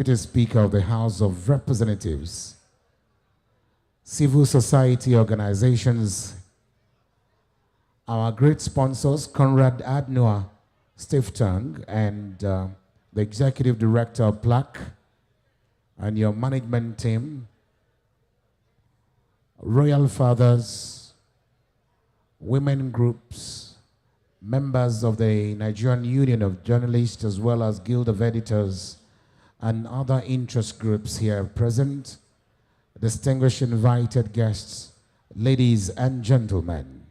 Deputy Speaker of the House of Representatives, civil society organizations, our great sponsors, Conrad Adnoa Stiftung, and the Executive Director of PLAC, and your management team, Royal Fathers, women groups, members of the Nigerian Union of Journalists, as well as Guild of Editors, and other interest groups here present, distinguished invited guests, ladies and gentlemen.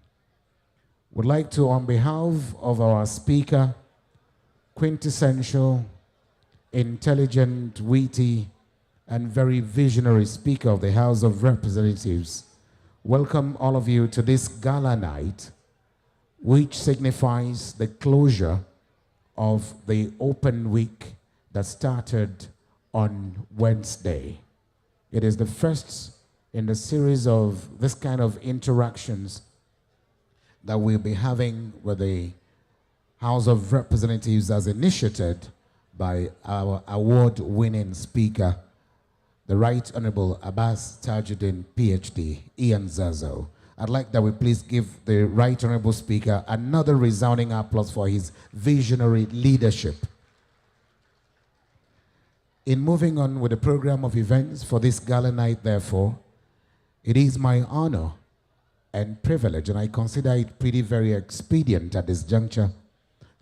Would like to, on behalf of our speaker, quintessential, intelligent, witty, and very visionary Speaker of the House of Representatives, welcome all of you to this gala night, which signifies the closure of the open week that started on Wednesday. It is the first in the series of this kind of interactions that we'll be having with the House of Representatives as initiated by our award-winning speaker, the Right Honorable Abbas Tajuddin, PhD, Ian Zazo. I'd like that we please give the Right Honorable Speaker another resounding applause for his visionary leadership. In moving on with the program of events for this gala night, therefore, it is my honor and privilege, and I consider it pretty very expedient at this juncture,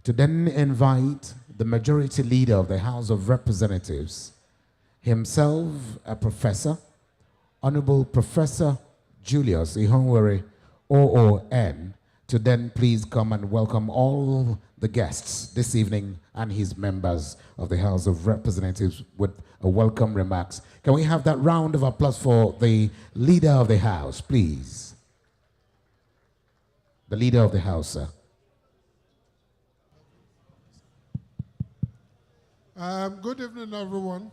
to then invite the majority leader of the House of Representatives, himself a professor, Honorable Professor Julius Ihonwere, OON, to then please come and welcome all the guests this evening and his members of the House of Representatives with a welcome remarks. Can we have that round of applause for the leader of the House, please? The leader of the House, sir. Good evening, everyone.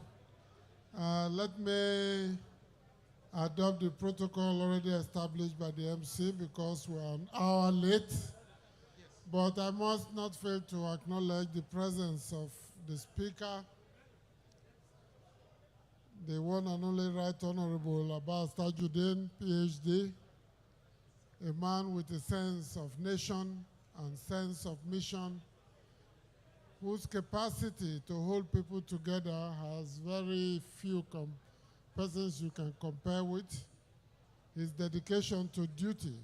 Let me adopt the protocol already established by the MC because we're an hour late. But I must not fail to acknowledge the presence of the Speaker, the one and only Right Honorable Abbas Tajuddin, PhD, a man with a sense of nation and sense of mission, whose capacity to hold people together has very few persons you can compare with. His dedication to duty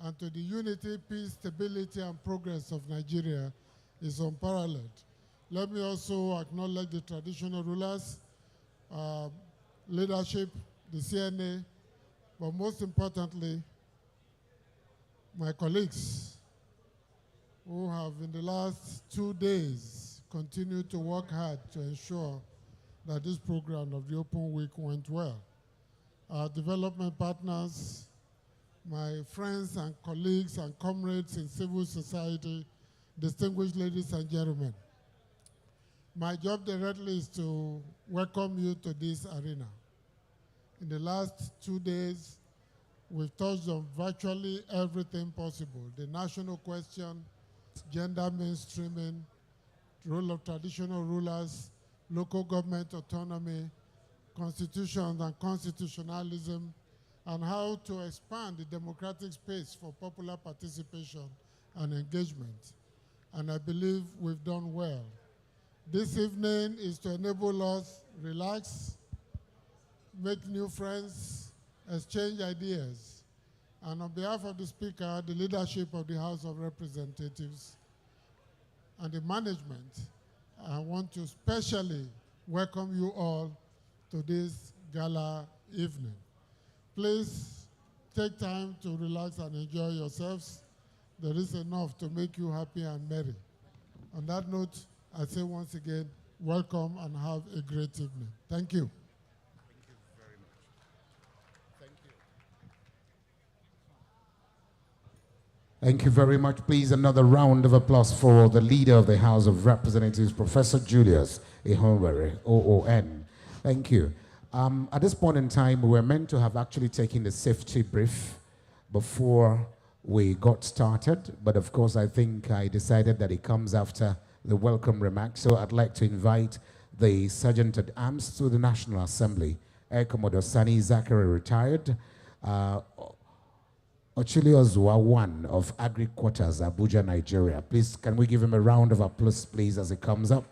and to the unity, peace, stability, and progress of Nigeria is unparalleled. Let me also acknowledge the traditional rulers, leadership, the CNA, but most importantly, my colleagues who have in the last 2 days continued to work hard to ensure that this program of the Open Week went well. Our development partners, my friends and colleagues and comrades in civil society, distinguished ladies and gentlemen, my job directly is to welcome you to this arena. In the last 2 days, we've touched on virtually everything possible: the national question, gender mainstreaming, role of traditional rulers, local government autonomy, constitutions and constitutionalism, and how to expand the democratic space for popular participation and engagement. And I believe we've done well. This evening is to enable us relax, make new friends, exchange ideas. And on behalf of the Speaker, the leadership of the House of Representatives, and the management, I want to specially welcome you all to this gala evening. Please take time to relax and enjoy yourselves. There is enough to make you happy and merry. On that note, I say once again, welcome and have a great evening. Thank you. Thank you very much. Thank you. Thank you very much. Please, another round of applause for the leader of the House of Representatives, Professor Julius Ihonwere, OON. Thank you. At this point in time, we were meant to have actually taken the safety brief before we got started, but of course I think I decided that it comes after the welcome remarks. So I'd like to invite the Sergeant at Arms to the National Assembly, Air Commodore Sani Zachary, retired. Ochili Ozua, one of Agri Quarters, Abuja, Nigeria. Please, can we give him a round of applause, please, as he comes up?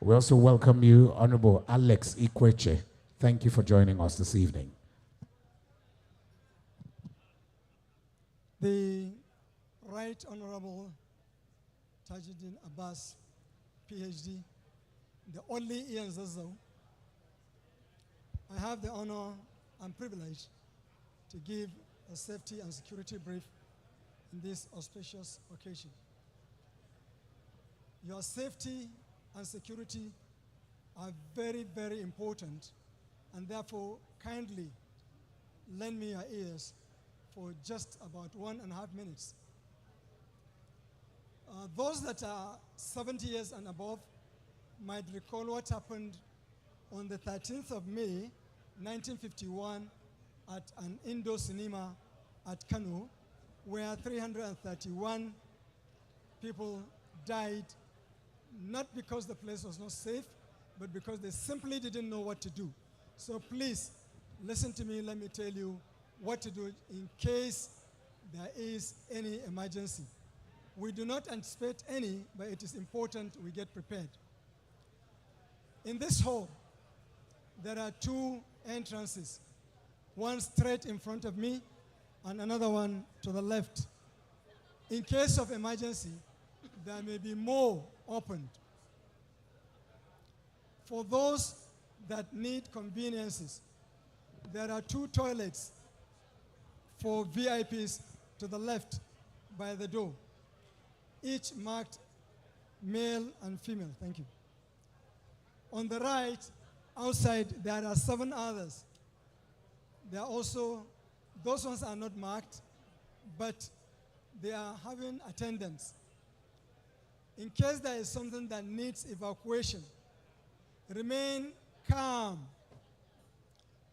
We also welcome you, Honorable Alex Ikweche. Thank you for joining us this evening. The Right Honorable Tajuddin Abbas, PhD, the only Ian Zazo. I have the honor and privilege to give a safety and security brief in this auspicious occasion. Your safety and security are very, very important, and therefore kindly lend me your ears for just about 1.5 minutes. Those that are 70 years and above might recall what happened on the 13th of May, 1951 at an indoor cinema at Kano, where 331 people died, not because the place was not safe, but because they simply didn't know what to do. So please, listen to me, let me tell you what to do in case there is any emergency. We do not anticipate any, but it is important we get prepared. In this hall, there are 2 entrances, one straight in front of me and another one to the left. In case of emergency, there may be more opened. For those that need conveniences, there are 2 toilets for VIPs to the left by the door, each marked male and female. Thank you. On the right, outside, there are 7 others. They are also, those ones are not marked, but they are having attendants. In case there is something that needs evacuation, remain calm.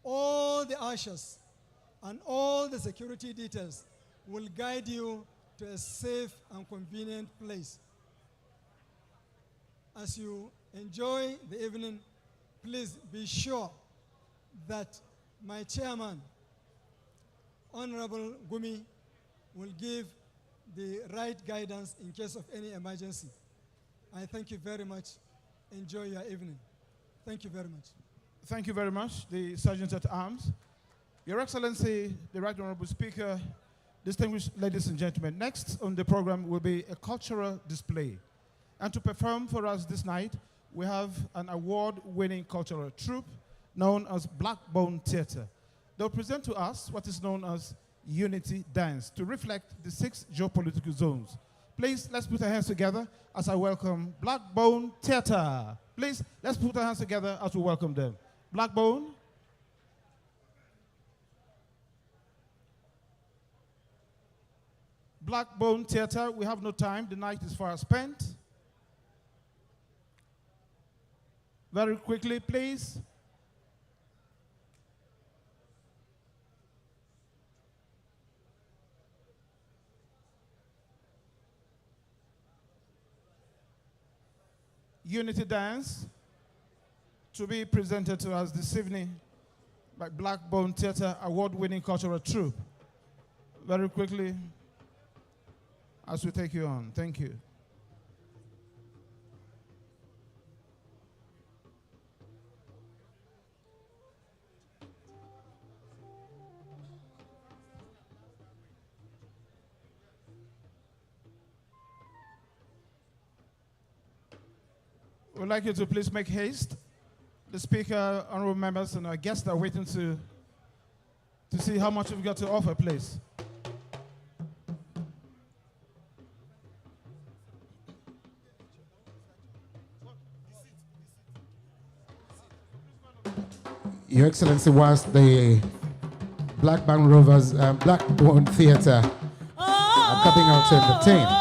All the ushers and all the security details will guide you to a safe and convenient place. As you enjoy the evening, please be sure that my chairman, Honorable Gumi, will give the right guidance in case of any emergency. I thank you very much. Enjoy your evening. Thank you very much. Thank you very much, the Sergeant at Arms. Your Excellency, the Right Honorable Speaker, distinguished ladies and gentlemen, next on the program will be a cultural display. And to perform for us this night, we have an award-winning cultural troupe known as Blackbone Theatre. They'll present to us what is known as Unity Dance to reflect the 6 geopolitical zones. Please, let's put our hands together as I welcome Blackbone Theatre. Please, let's put our hands together as we welcome them. Blackbone. Blackbone Theatre, we have no time. The night is far spent. Very quickly, please. Unity Dance to be presented to us this evening by Blackbone Theatre award-winning cultural troupe. Very quickly, as we take you on. Thank you. We'd like you to please make haste. The speaker, honorable members, and our guests are waiting to see how much we've got to offer, please. Your Excellency, whilst the Blackbone Rovers, Blackbone Theatre are coming out to entertain,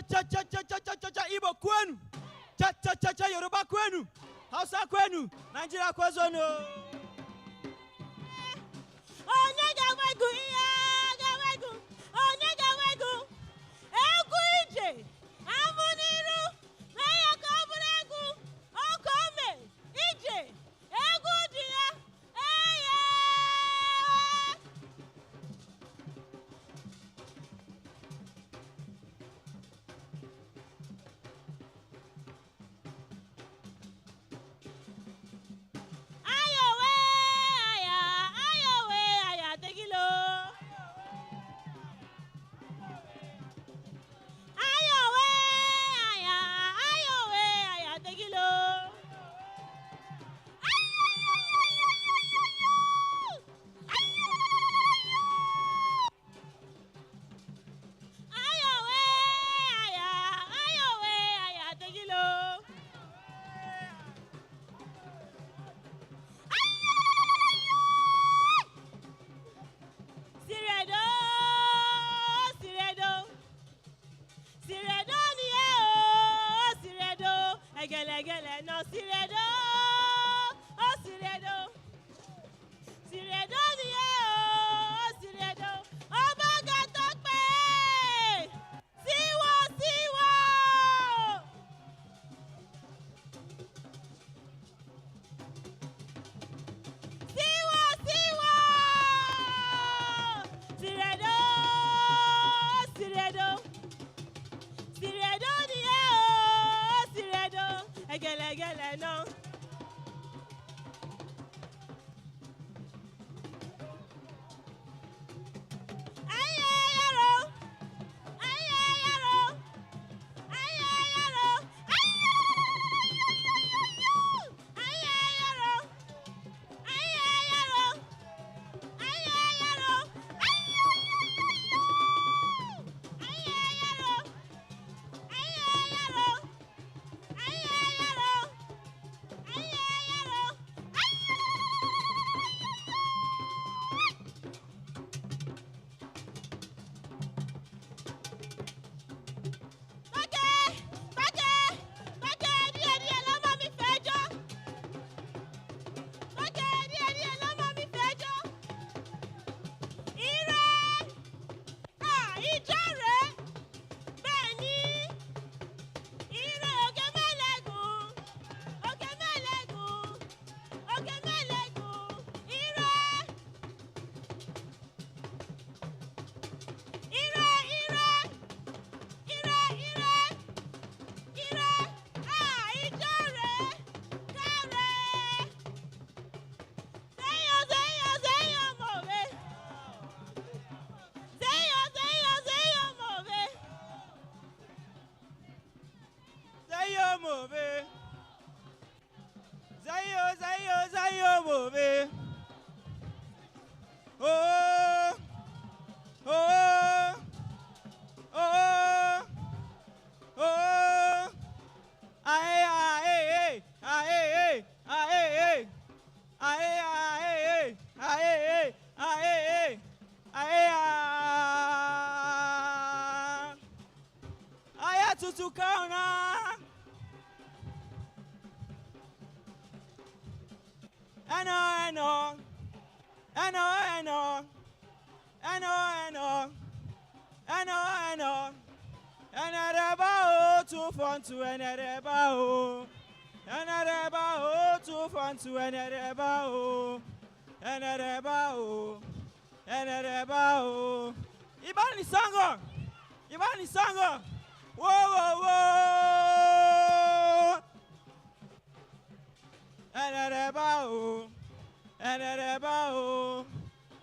cha cha cha cha cha cha cha Igbo kwenu. Cha cha cha cha Yoruba kwenu. Hausa kwenu. Nigeria kwezonu. Onye ga-wegu ihe ga-wegu. Onye ga-wegu. Egwu ije. Amụ n'iru. Mee ya ka ọ bụrụ egwu. Ọkọ ome. Ije. Egwu dị ya. Eye. Ayowe, aya, ayowe, aya, tegilo. Ayowe, aya, ayowe, aya, tegilo. Ayowe, aya, ayowe, aya, tegilo. Siredo, siredo, siredo ni e o, siredo, egelegele no siredo, o siredo, siredo ni e o, siredo, ọba gàtọ pé, siwo siwo. Siwo, siwo! Siredo, siredo, siredo ni e o, siredo, egelegele no. Aye yaro, aye yaro, aye yaro, aye yaro. Zayo move. Oh, oh, oh, oh. Aye, aye, aye, aye, aye, aye, aye, aye, aye, aye, tutu kauna. I know. Another bow, too fun to another bow. Another bow, too fun to another bow. Another bow. Ibani sango. Whoa.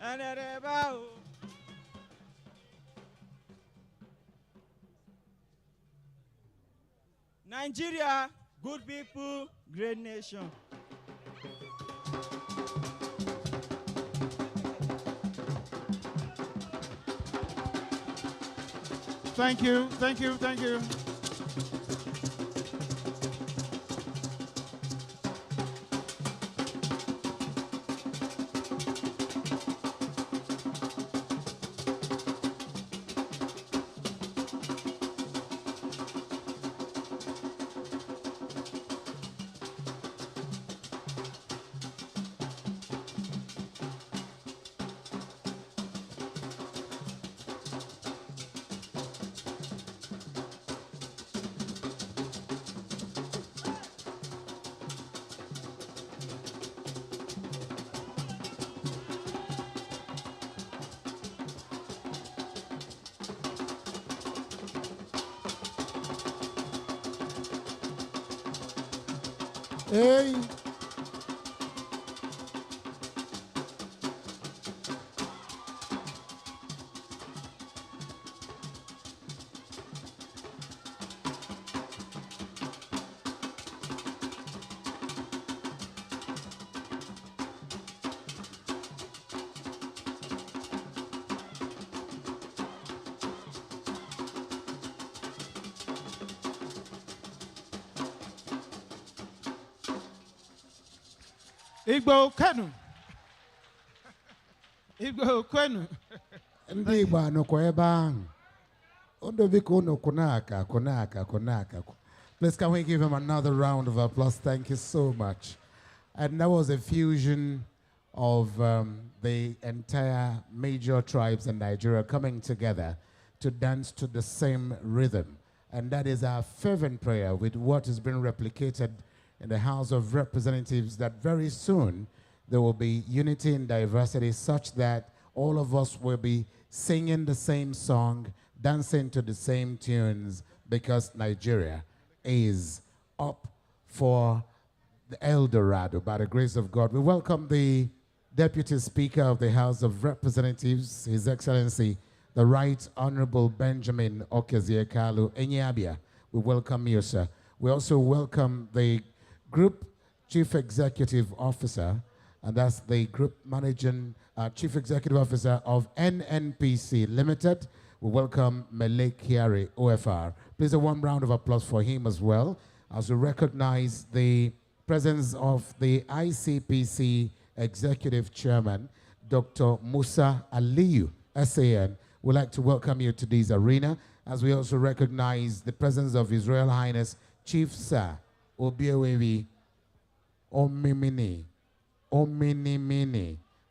Another bow. Nigeria, good people, great nation. Thank you. Hey. Igbo Kenu. Igbo Kenu. Ndị Igbo anọkwa ebe ahụ. Unu biko unu kunaka, kunaka, kunaka. Please can we give him another round of applause? Thank you so much. And that was a fusion of the entire major tribes in Nigeria coming together to dance to the same rhythm. And that is our fervent prayer with what has been replicated in the House of Representatives, that very soon there will be unity in diversity such that all of us will be singing the same song, dancing to the same tunes, because Nigeria is up for the El Dorado by the grace of God. We welcome the Deputy Speaker of the House of Representatives, His Excellency, the Right Honorable Benjamin Okezie-Kalu Enyabia. We welcome you, sir. We also welcome the Group Chief Executive Officer, and that's the Group Managing Chief Executive Officer of NNPC Limited. We welcome Mele Kiari, OFR. Please a warm round of applause for him as well, as we recognize the presence of the ICPC Executive Chairman, Dr. Musa Aliyu, SAN. We'd like to welcome you to this arena, as we also recognize the presence of His Royal Highness Chief Sir Obiewewi Omimini,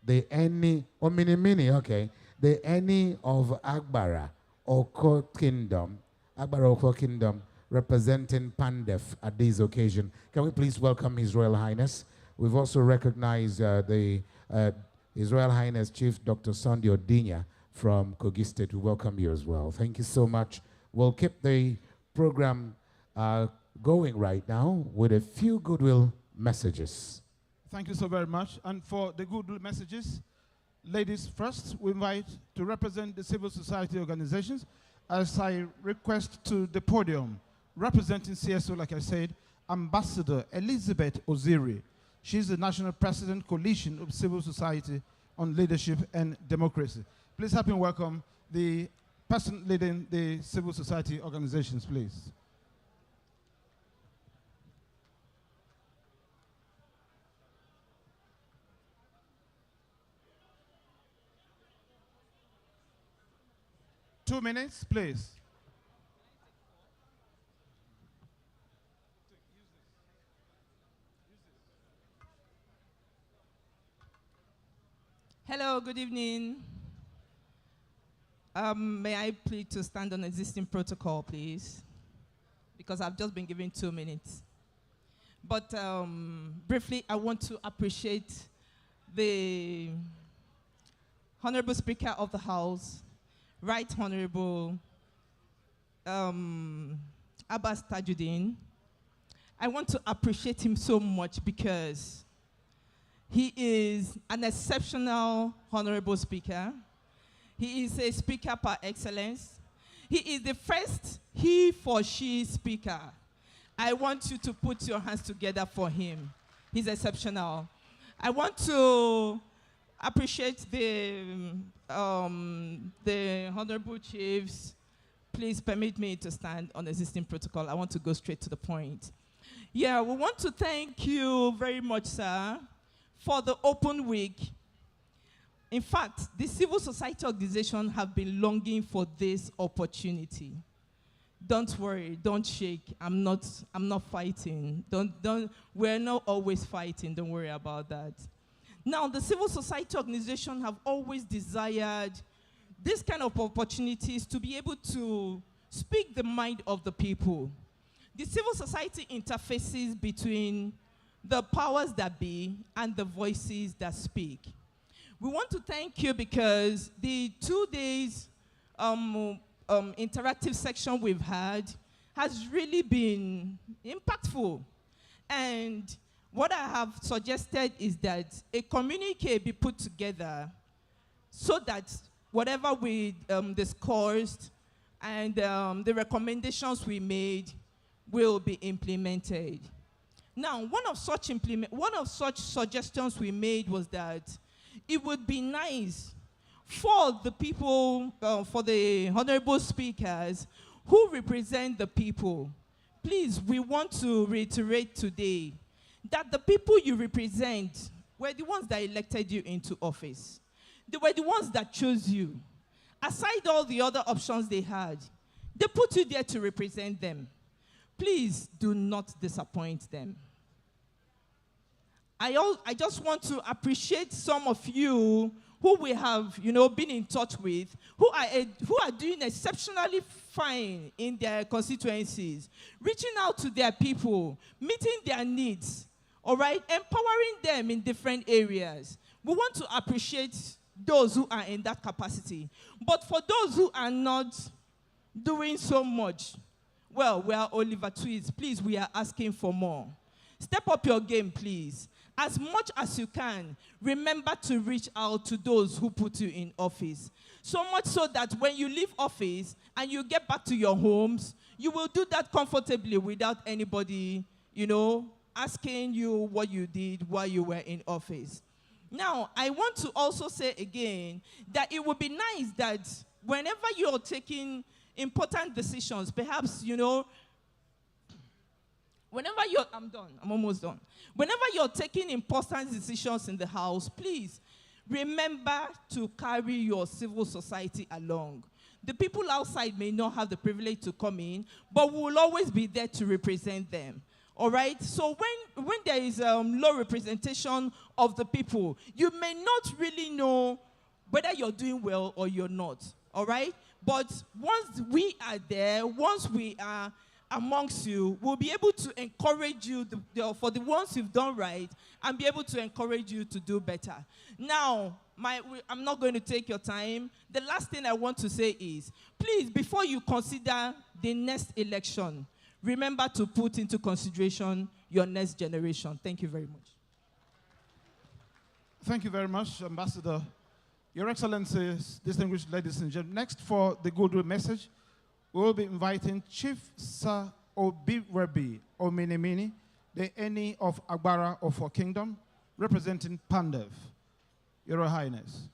the any, okay, the any of Agbara Oko Kingdom, representing Pandef at this occasion. Can we please welcome His Royal Highness? We've also recognized His Royal Highness Chief Dr. Sunday Odinya from Kogi State. We welcome you as well. Thank you so much. We'll keep the program going right now with a few goodwill messages. Thank you so very much. And for the goodwill messages, ladies first, we invite to represent the civil society organizations, as I request to the podium, representing CSO, like I said, Ambassador Elizabeth Oziri. She's the National President Coalition of Civil Society on Leadership and Democracy. Please help me welcome the person leading the civil society organizations, please. Two minutes, please. Hello, good evening. May I plead to stand on existing protocol, please? Because I've just been given 2 minutes. But briefly, I want to appreciate the Honorable Speaker of the House, Right Honorable Abbas Tajuddin. I want to appreciate him so much because he is an exceptional Honorable Speaker. He is a speaker par excellence. He is the first he for she speaker. I want you to put your hands together for him. He's exceptional. I want to appreciate the Honorable Chiefs. Please permit me to stand on existing protocol. I want to go straight to the point. Yeah, we want to thank you very much, sir, for the open week. In fact, the civil society organization have been longing for this opportunity. Don't worry, don't shake. I'm not fighting. We're not always fighting. Don't worry about that. Now, the civil society organization have always desired this kind of opportunities to be able to speak the mind of the people. The civil society interfaces between the powers that be and the voices that speak. We want to thank you because the 2 days interactive section we've had has really been impactful. And what I have suggested is that a communique be put together so that whatever we discussed and the recommendations we made will be implemented. Now, one of such suggestions we made was that it would be nice for the people, for the honorable speakers who represent the people. Please, we want to reiterate today that the people you represent were the ones that elected you into office. They were the ones that chose you. Aside all the other options they had, they put you there to represent them. Please do not disappoint them. I just want to appreciate some of you who we have, been in touch with, who are doing exceptionally fine in their constituencies, reaching out to their people, meeting their needs, all right, empowering them in different areas. We want to appreciate those who are in that capacity. But for those who are not doing so much, well, we are Oliver Twist. Please, we are asking for more. Step up your game, please. As much as you can, remember to reach out to those who put you in office. So much so that when you leave office and you get back to your homes, you will do that comfortably without anybody, asking you what you did while you were in office. Now, I want to also say again that it would be nice that whenever you're taking important decisions, perhaps, I'm almost done. Whenever you're taking important decisions in the house, please remember to carry your civil society along. The people outside may not have the privilege to come in, but we will always be there to represent them. All right? So when there is low representation of the people, you may not really know whether you're doing well or you're not. All right? But once we are there, once we are amongst you, we'll be able to encourage you for the ones you've done right and be able to encourage you to do better. Now, I'm not going to take your time. The last thing I want to say is, please, before you consider the next election, remember to put into consideration your next generation. Thank you very much. Thank you very much, Ambassador. Your Excellencies, distinguished ladies and gentlemen, next for the goodwill message, we will be inviting Chief Sir Obirebi Ominimini, the Eni of Agbara of our Kingdom, representing Pandev. Your Highness.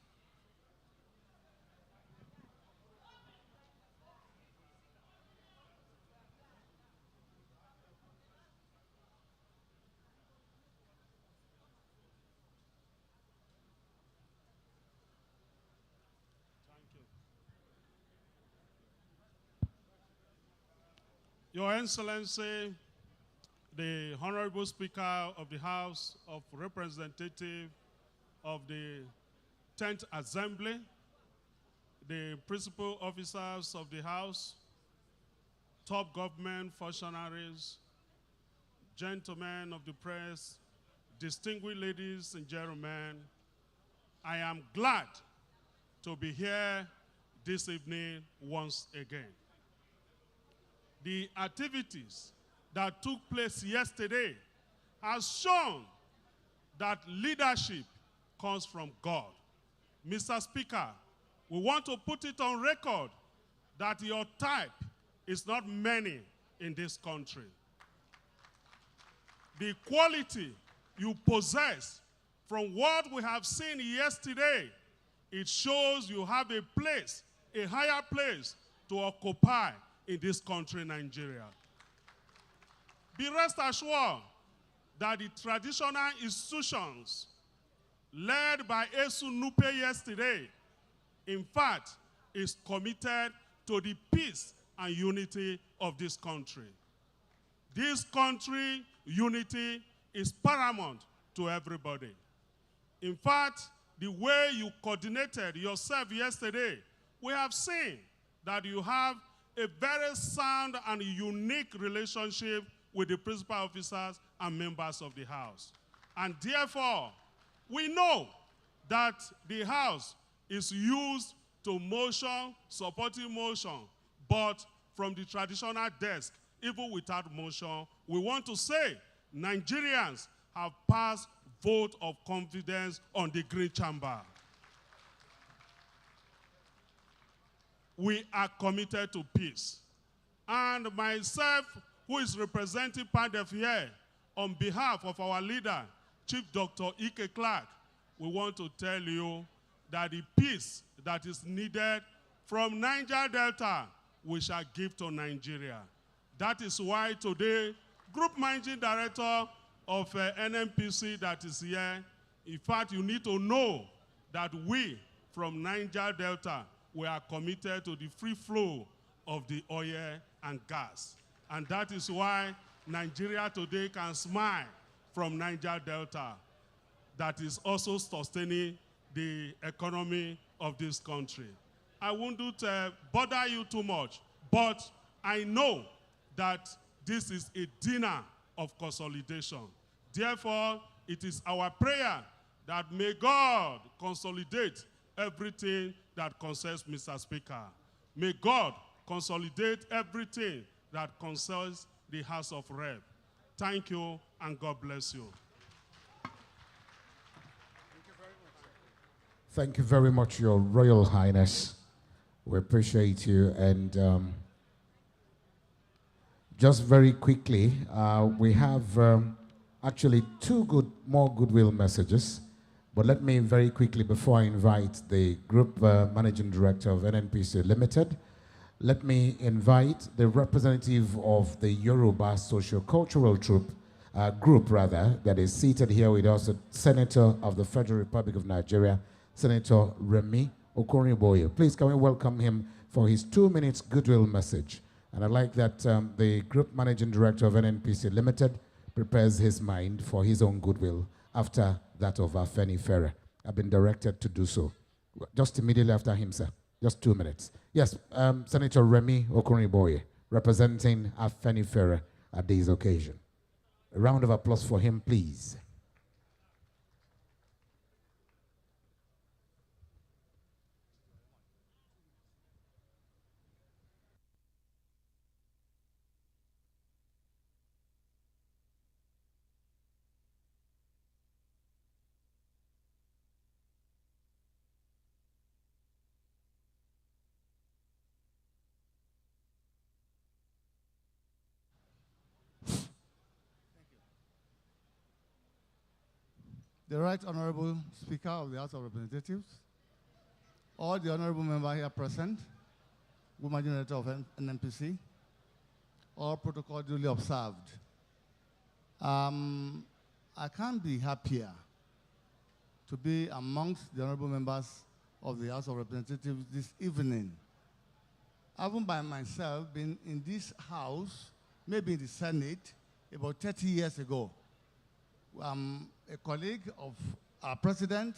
Your Excellency, the Honorable Speaker of the House of Representatives of the 10th Assembly, the principal officers of the House, top government functionaries, gentlemen of the press, distinguished ladies and gentlemen, I am glad to be here this evening once again. The activities that took place yesterday has shown that leadership comes from God. Mr. Speaker, we want to put it on record that your type is not many in this country. The quality you possess from what we have seen yesterday, it shows you have a place, a higher place to occupy in this country, Nigeria. Be rest assured that the traditional institutions led by Esu Nupe yesterday, in fact, is committed to the peace and unity of this country. This country, unity is paramount to everybody. In fact, the way you coordinated yourself yesterday, we have seen that you have a very sound and unique relationship with the principal officers and members of the House. And therefore, we know that the House is used to motion, supporting motion, but from the traditional desk, even without motion, we want to say, Nigerians, have passed vote of confidence on the Green Chamber. We are committed to peace. And myself, who is representing PADEF here, on behalf of our leader, Chief Dr. Ike Clark, we want to tell you that the peace that is needed from Niger Delta, we shall give to Nigeria. That is why today, Group Managing Director of NNPC that is here, in fact, you need to know that we, from Niger Delta, we are committed to the free flow of the oil and gas. And that is why Nigeria today can smile from Niger Delta. That is also sustaining the economy of this country. I won't bother you too much, but I know that this is a dinner of consolidation. Therefore, it is our prayer that may God consolidate everything that concerns Mr. Speaker. May God consolidate everything that concerns the House of Rep. Thank you, and God bless you. Thank you very much, Your Royal Highness. We appreciate you. And just very quickly, we have actually two more goodwill messages. But let me very quickly, before I invite the Group Managing Director of NNPC Limited, let me invite the representative of the Yoruba Socio-Cultural Group that is seated here with us, the Senator of the Federal Republic of Nigeria, Senator Remi Okorinboye. Please can we welcome him for his 2 minutes goodwill message. And I'd like that the Group Managing Director of NNPC Limited prepares his mind for his own goodwill after that of Afeni Ferrer. I've been directed to do so. Just immediately after him, sir. Just 2 minutes. Yes, Senator Remi Okorinboye, representing Afeni Ferrer at this occasion. A round of applause for him, please. The Right Honorable Speaker of the House of Representatives, all the honorable members here present, Woman Director of NNPC, all protocol duly observed. I can't be happier to be amongst the honorable members of the House of Representatives this evening. I haven't by myself been in this house, maybe in the Senate, about 30 years ago. I'm a colleague of our President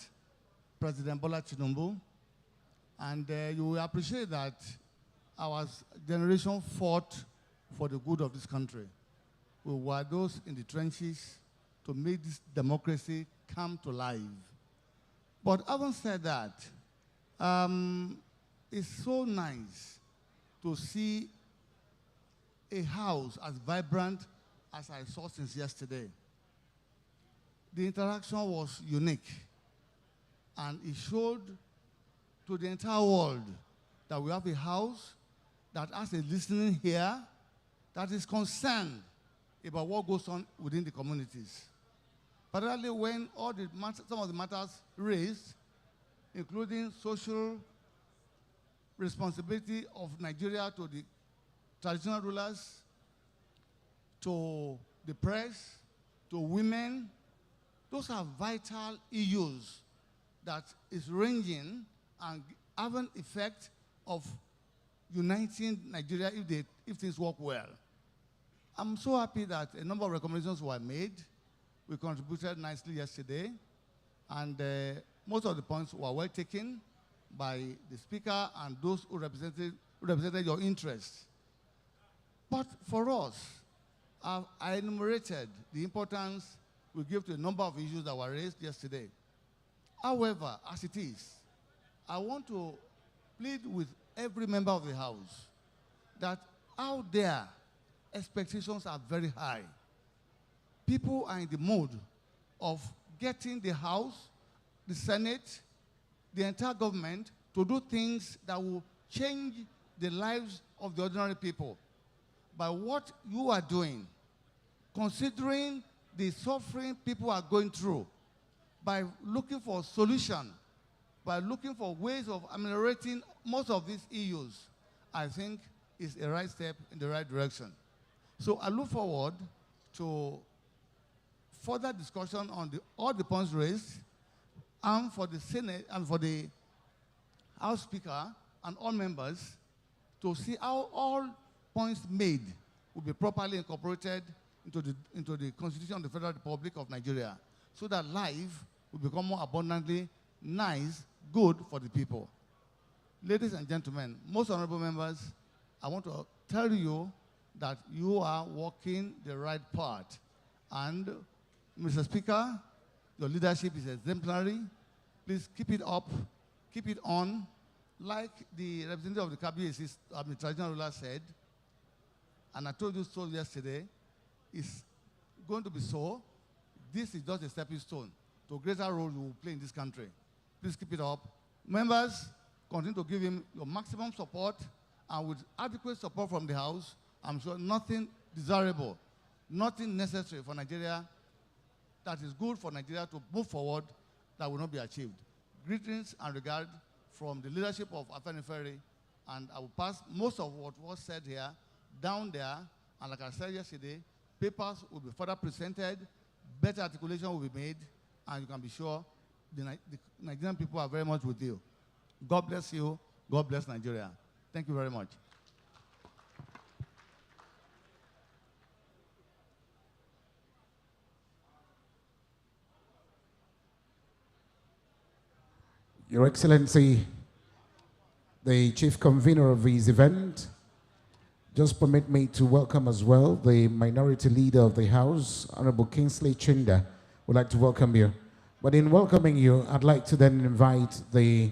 Bola Tinubu, and you will appreciate that our generation fought for the good of this country. We were those in the trenches to make this democracy come to life. But having said that, it's so nice to see a house as vibrant as I saw since yesterday. The interaction was unique, and it showed to the entire world that we have a house that has a listening ear that is concerned about what goes on within the communities. Particularly when some of the matters raised, including social responsibility of Nigeria to the traditional rulers, to the press, to women. Those are vital issues that is ranging and have an effect of uniting Nigeria if things work well. I'm so happy that a number of recommendations were made. We contributed nicely yesterday, and most of the points were well taken by the Speaker and those who represented your interests. But for us, I enumerated the importance we give to a number of issues that were raised yesterday. However, as it is, I want to plead with every member of the House that out there, expectations are very high. People are in the mood of getting the House, the Senate, the entire government to do things that will change the lives of the ordinary people. By what you are doing, considering the suffering people are going through, by looking for solution, by looking for ways of ameliorating most of these issues, I think is a right step in the right direction. So I look forward to further discussion on all the points raised, and for the Senate and for the House Speaker and all members to see how all points made will be properly incorporated into the Constitution of the Federal Republic of Nigeria, so that life will become more abundantly nice, good for the people. Ladies and gentlemen, most honorable members, I want to tell you that you are walking the right path. And Mr. Speaker, your leadership is exemplary. Please keep it up, keep it on. Like the representative of the cabinet, the traditional ruler said, and I told you so yesterday, it's going to be so. This is just a stepping stone to a greater role you will play in this country. Please keep it up. Members, continue to give him your maximum support, and with adequate support from the House, I'm sure nothing desirable, nothing necessary for Nigeria that is good for Nigeria to move forward that will not be achieved. Greetings and regard from the leadership of Afenifere, and I will pass most of what was said here down there, and like I said yesterday, papers will be further presented, better articulation will be made, and you can be sure the Nigerian people are very much with you. God bless you. God bless Nigeria. Thank you very much. Your Excellency, the chief convener of this event, just permit me to welcome as well the minority leader of the House, Honorable Kingsley Chinda. Would like to welcome you. But in welcoming you, I'd like to then invite the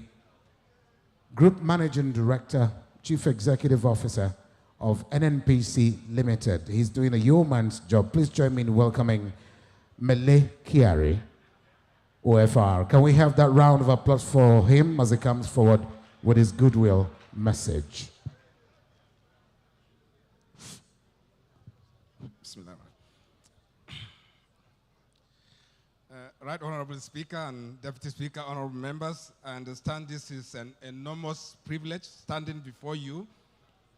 Group Managing Director, Chief Executive Officer of NNPC Limited. He's doing a yeoman's job. Please join me in welcoming Mele Kiari, OFR. Can we have that round of applause for him as he comes forward with his goodwill message? Right Honorable Speaker and Deputy Speaker, honorable members, I understand this is an enormous privilege standing before you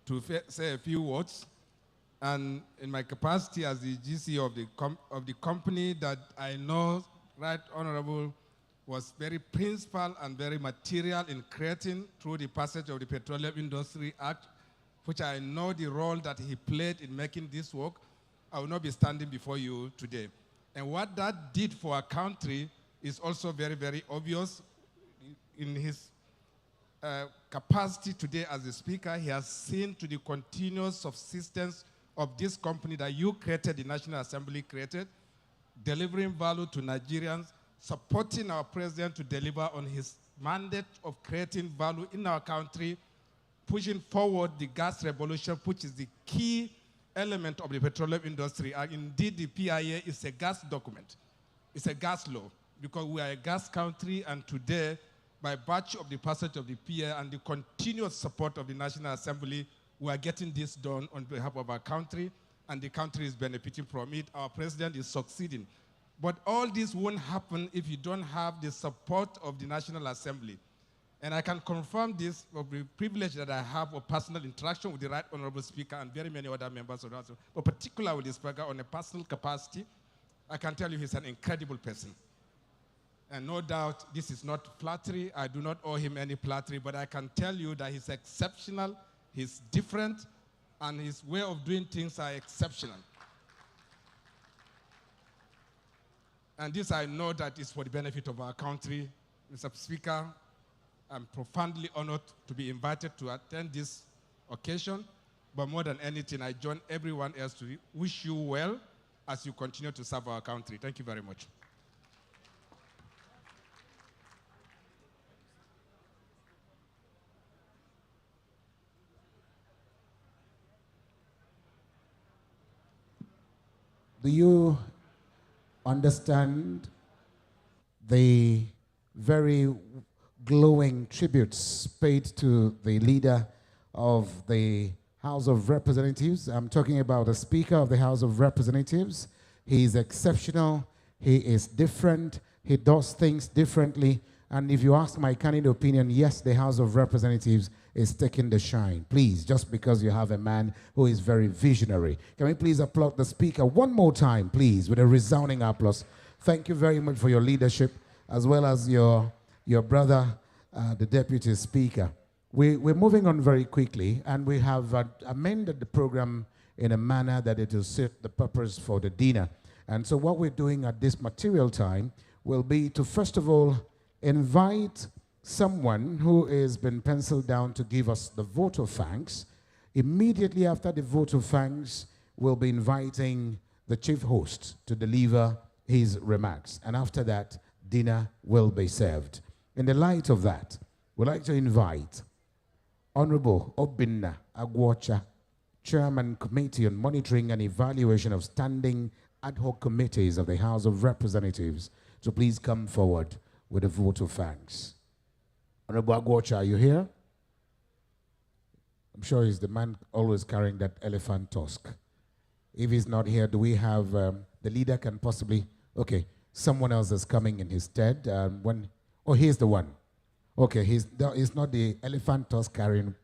to say a few words. And in my capacity as the GC of the company that I know Right Honorable was very principal and very material in creating through the passage of the Petroleum Industry Act, which I know the role that he played in making this work, I will not be standing before you today. And what that did for our country is also very, very obvious. In his capacity today as a speaker, he has seen to the continuous subsistence of this company that you created, the National Assembly created, delivering value to Nigerians, supporting our president to deliver on his mandate of creating value in our country, pushing forward the gas revolution, which is the key element of the petroleum industry. And indeed, the PIA is a gas document. It's a gas law, because we are a gas country, and today, by virtue of the passage of the PIA and the continuous support of the National Assembly, we are getting this done on behalf of our country, and the country is benefiting from it. Our president is succeeding. But all this won't happen if you don't have the support of the National Assembly. And I can confirm this of the privilege that I have of personal interaction with the Right Honorable Speaker and very many other members of the House, but particularly with the Speaker on a personal capacity. I can tell you he's an incredible person. And no doubt this is not flattery. I do not owe him any flattery, but I can tell you that he's exceptional, he's different, and his way of doing things are exceptional. And this I know that is for the benefit of our country. Mr. Speaker, I'm profoundly honored to be invited to attend this occasion, but more than anything, I join everyone else to wish you well as you continue to serve our country. Thank you very much. Do you understand the very glowing tributes paid to the leader of the House of Representatives. I'm talking about the Speaker of the House of Representatives. He is exceptional. He is different. He does things differently. And if you ask my candid opinion, yes, the House of Representatives is taking the shine. Please, just because you have a man who is very visionary. Can we please applaud the Speaker one more time, please, with a resounding applause. Thank you very much for your leadership, as well as your brother, the Deputy Speaker. We're moving on very quickly, and we have amended the program in a manner that it will suit the purpose for the dinner. And so what we're doing at this material time will be to, first of all, invite someone who has been penciled down to give us the vote of thanks. Immediately after the vote of thanks, we'll be inviting the chief host to deliver his remarks. And after that, dinner will be served. In the light of that, we'd like to invite Honorable Obinna Agwocha, Chairman Committee on Monitoring and Evaluation of Standing Ad Hoc Committees of the House of Representatives, to please come forward with a vote of thanks. Honorable Agwocha, are you here? I'm sure he's the man always carrying that elephant tusk. If he's not here, do we have the leader can possibly, okay, someone else is coming in his stead. Oh, here's the one. Okay, he's not the elephant tusk carrying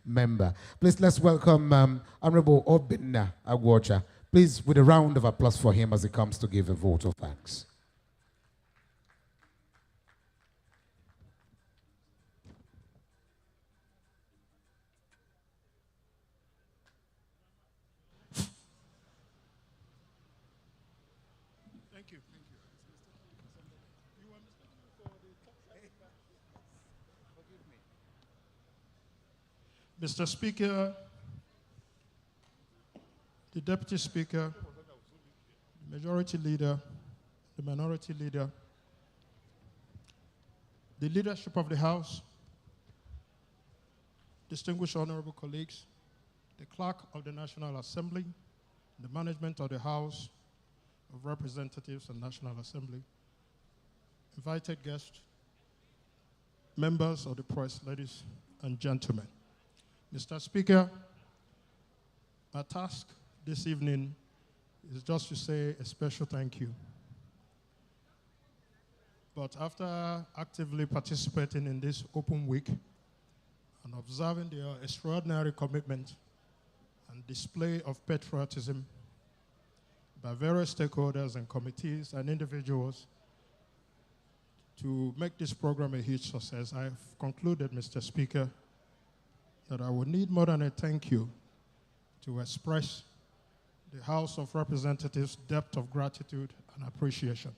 member. Please, let's welcome Honorable Obinna Agwocha. Please, with a round of applause for him as he comes to give a vote of thanks. Thank you. Mr. Speaker, the Deputy Speaker, the Majority Leader, the Minority Leader, the leadership of the House, distinguished honorable colleagues, the Clerk of the National Assembly, the management of the House of Representatives and National Assembly, invited guests, members of the press, ladies and gentlemen. Mr. Speaker, my task this evening is just to say a special thank you. But after actively participating in this open week and observing their extraordinary commitment and display of patriotism by various stakeholders and committees and individuals to make this program a huge success, I've concluded, Mr. Speaker, that I would need more than a thank you to express the House of Representatives' depth of gratitude and appreciation.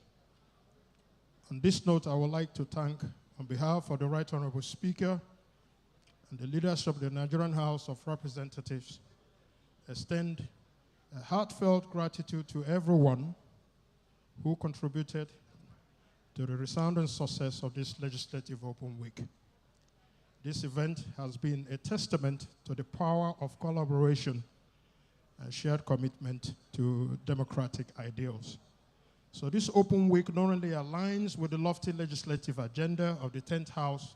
On this note, I would like to thank, on behalf of the Right Honorable Speaker and the leadership of the Nigerian House of Representatives, extend a heartfelt gratitude to everyone who contributed to the resounding success of this legislative open week. This event has been a testament to the power of collaboration and shared commitment to democratic ideals. So this open week not only aligns with the lofty legislative agenda of the 10th House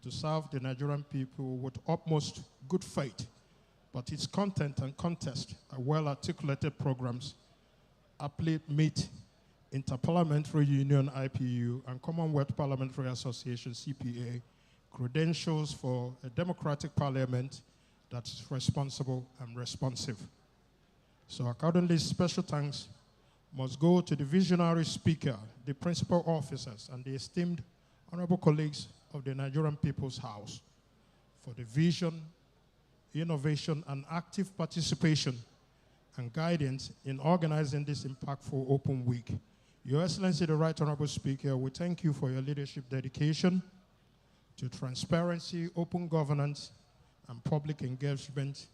to serve the Nigerian people with utmost good faith, but its content and context are well-articulated programs aptly meet Interparliamentary Union, IPU, and Commonwealth Parliamentary Association, CPA, credentials for a democratic parliament that's responsible and responsive. So accordingly, special thanks must go to the visionary speaker, the principal officers, and the esteemed honorable colleagues of the Nigerian People's House for the vision, innovation, and active participation and guidance in organizing this impactful open week. Your Excellency, the Right Honorable Speaker, we thank you for your leadership dedication to transparency, open governance, and public engagement.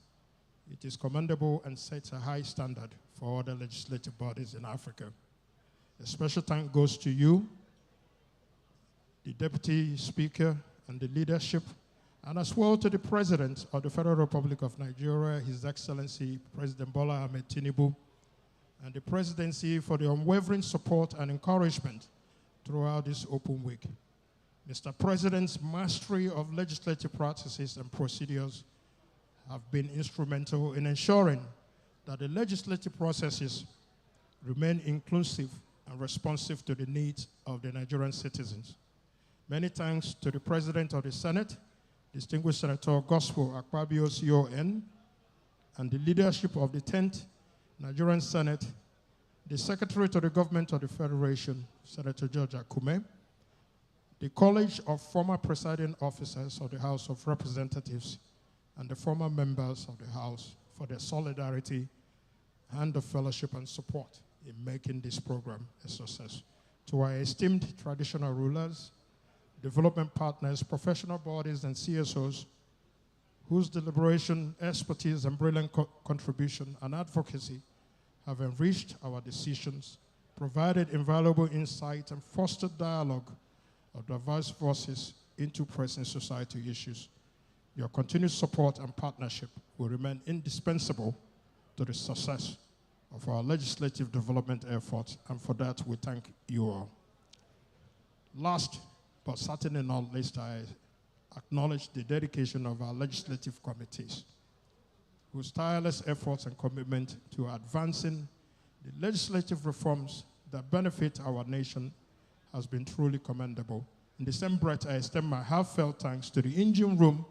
It is commendable and sets a high standard for other legislative bodies in Africa. A special thank goes to you, the Deputy Speaker, and the leadership, and as well to the President of the Federal Republic of Nigeria, His Excellency President Bola Ahmed Tinubu, and the Presidency for the unwavering support and encouragement to throughout this open week. Mr. President's mastery of legislative practices and procedures have been instrumental in ensuring that the legislative processes remain inclusive and responsive to the needs of the Nigerian citizens. Many thanks to the President of the Senate, Distinguished Senator Gospel Akpabio CON, and the leadership of the 10th Nigerian Senate, the Secretary to the Government of the Federation, Senator George Akume, the College of former presiding officers of the House of Representatives, and the former members of the House for their solidarity and the fellowship and support in making this program a success. To our esteemed traditional rulers, development partners, professional bodies, and CSOs, whose deliberation, expertise, and brilliant contribution and advocacy have enriched our decisions, provided invaluable insight, and fostered dialogue of diverse voices into pressing society issues. Your continued support and partnership will remain indispensable to the success of our legislative development efforts, and for that we thank you all. Last, but certainly not least, I acknowledge the dedication of our legislative committees, whose tireless efforts and commitment to advancing the legislative reforms that benefit our nation has been truly commendable. In the same breath, I extend my heartfelt thanks to the engine room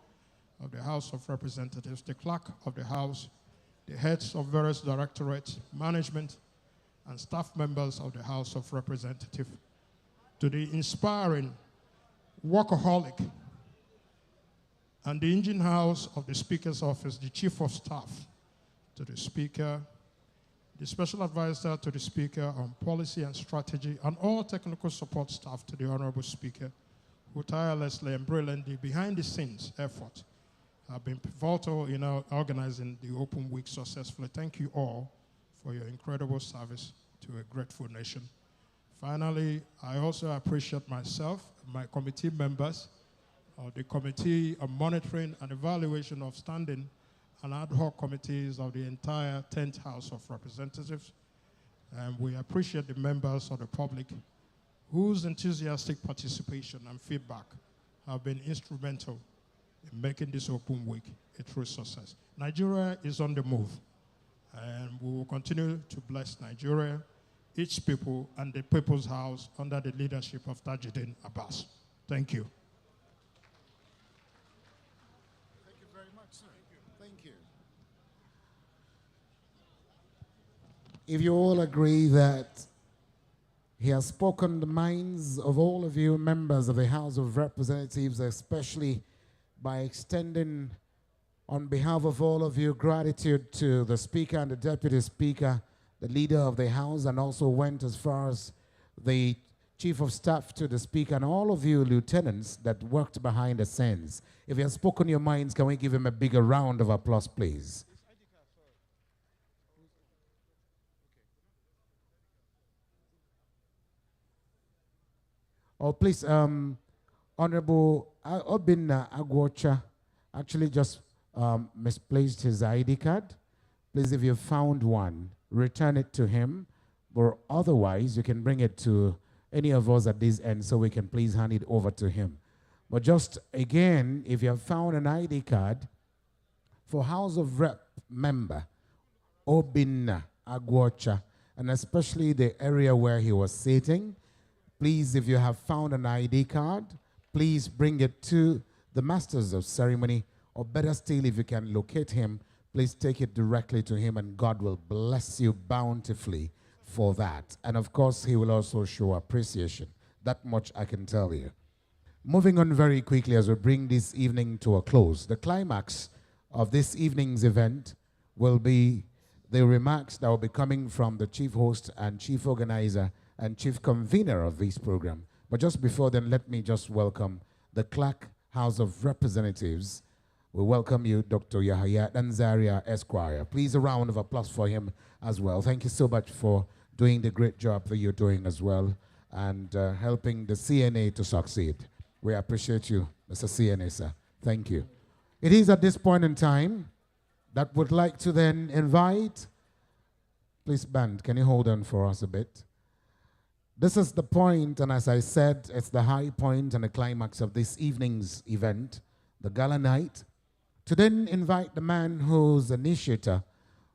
of the House of Representatives, the clerk of the House, the heads of various directorates, management, and staff members of the House of Representatives, to the inspiring workaholic and the engine house of the Speaker's office, the Chief of Staff, to the Speaker, the Special Advisor to the Speaker on Policy and Strategy, and all technical support staff to the Honorable Speaker, who tirelessly and brilliantly behind-the-scenes effort have been pivotal in organizing the Open Week successfully. Thank you all for your incredible service to a grateful nation. Finally, I also appreciate myself, my committee members, the Committee on Monitoring and Evaluation of Standing and Ad hoc committees of the entire 10th House of Representatives. And we appreciate the members of the public whose enthusiastic participation and feedback have been instrumental in making this Open Week a true success. Nigeria is on the move, and we will continue to bless Nigeria, its people, and the People's House under the leadership of Tajuddin Abbas. Thank you. Thank you very much, sir. Thank you. If you all agree that he has spoken the minds of all of you members of the House of Representatives, especially by extending, on behalf of all of you, gratitude to the Speaker and the Deputy Speaker, the Leader of the House, and also went as far as the Chief of Staff to the Speaker, and all of you lieutenants that worked behind the scenes. If you have spoken your minds, can we give him a bigger round of applause, please? Oh, please, Honorable Obinna Agwocha actually just misplaced his ID card. Please, if you found one, return it to him, or otherwise you can bring it to any of us at this end so we can please hand it over to him. But just again, if you have found an ID card for House of Rep member Obinna Agwocha, and especially the area where he was sitting, please, if you have found an ID card, please bring it to the Masters of Ceremony, or better still, if you can locate him, please take it directly to him, and God will bless you bountifully for that. And of course, he will also show appreciation. That much I can tell you. Moving on very quickly as we bring this evening to a close, the climax of this evening's event will be the remarks that will be coming from the chief host and chief organizer and chief convener of this program. But just before then, let me just welcome the Clerk House of Representatives. We welcome you, Dr. Yahya Danzaria Esquire. Please, a round of applause for him as well. Thank you so much for doing the great job that you're doing as well, and helping the CNA to succeed. We appreciate you, Mr. CNA, sir. Thank you. It is at this point in time that would like to then invite, please band, can you hold on for us a bit? This is the point, and as I said, it's the high point and the climax of this evening's event, the Gala night, to then invite the man who's initiator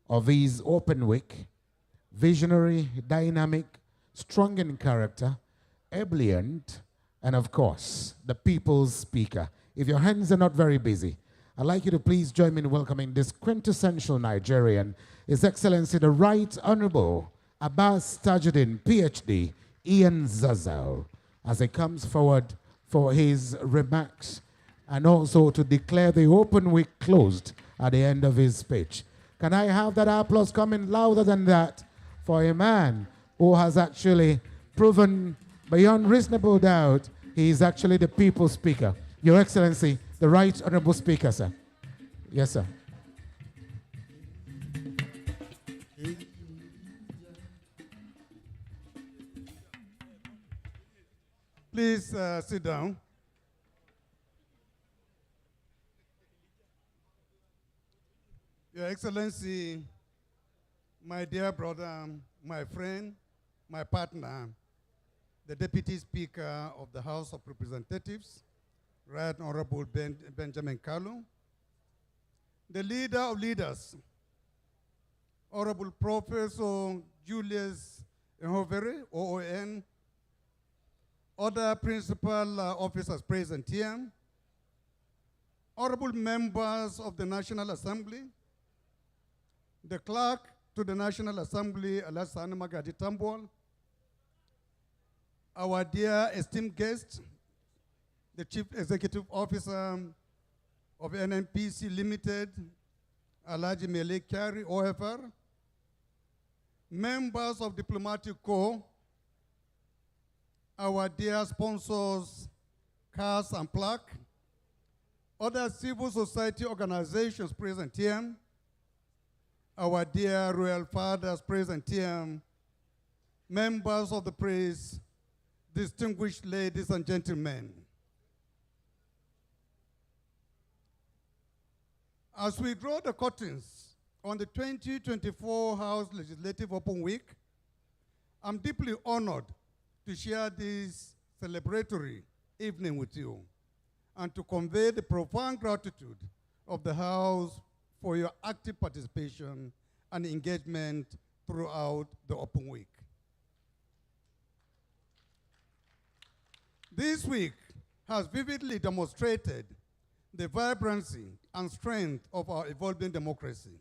of his open week, visionary, dynamic, strong in character, ebullient, and of course, the people's speaker. If your hands are not very busy, I'd like you to please join me in welcoming this quintessential Nigerian, His Excellency the Right Honorable Abbas Tajuddin, PhD, Ian Zazal, as he comes forward for his remarks and also to declare the open week closed at the end of his speech. Can I have that applause coming louder than that for a man who has actually proven beyond reasonable doubt he is actually the people's speaker? Your Excellency, the Right Honorable Speaker, sir. Yes, sir. Please sit down. Your Excellency, my dear brother, my friend, my partner, the Deputy Speaker of the House of Representatives, Right Honorable Benjamin Kalu, the leader of leaders, Honorable Professor Julius Ehovere, OON, other principal officers present here, honorable members of the National Assembly, the clerk to the National Assembly, Alassane Magadi Tambol, our dear esteemed guest, the Chief Executive Officer of NNPC Limited, Alhaji Mele Kyari, OFR, members of Diplomatic Corps, our dear sponsors, CAS and PLAC, other civil society organizations present here, our dear royal fathers present here, members of the press, distinguished ladies and gentlemen. As we draw the curtains on the 2024 House Legislative Open Week, I'm deeply honored to share this celebratory evening with you and to convey the profound gratitude of the House for your active participation and engagement throughout the Open Week. This week has vividly demonstrated the vibrancy and strength of our evolving democracy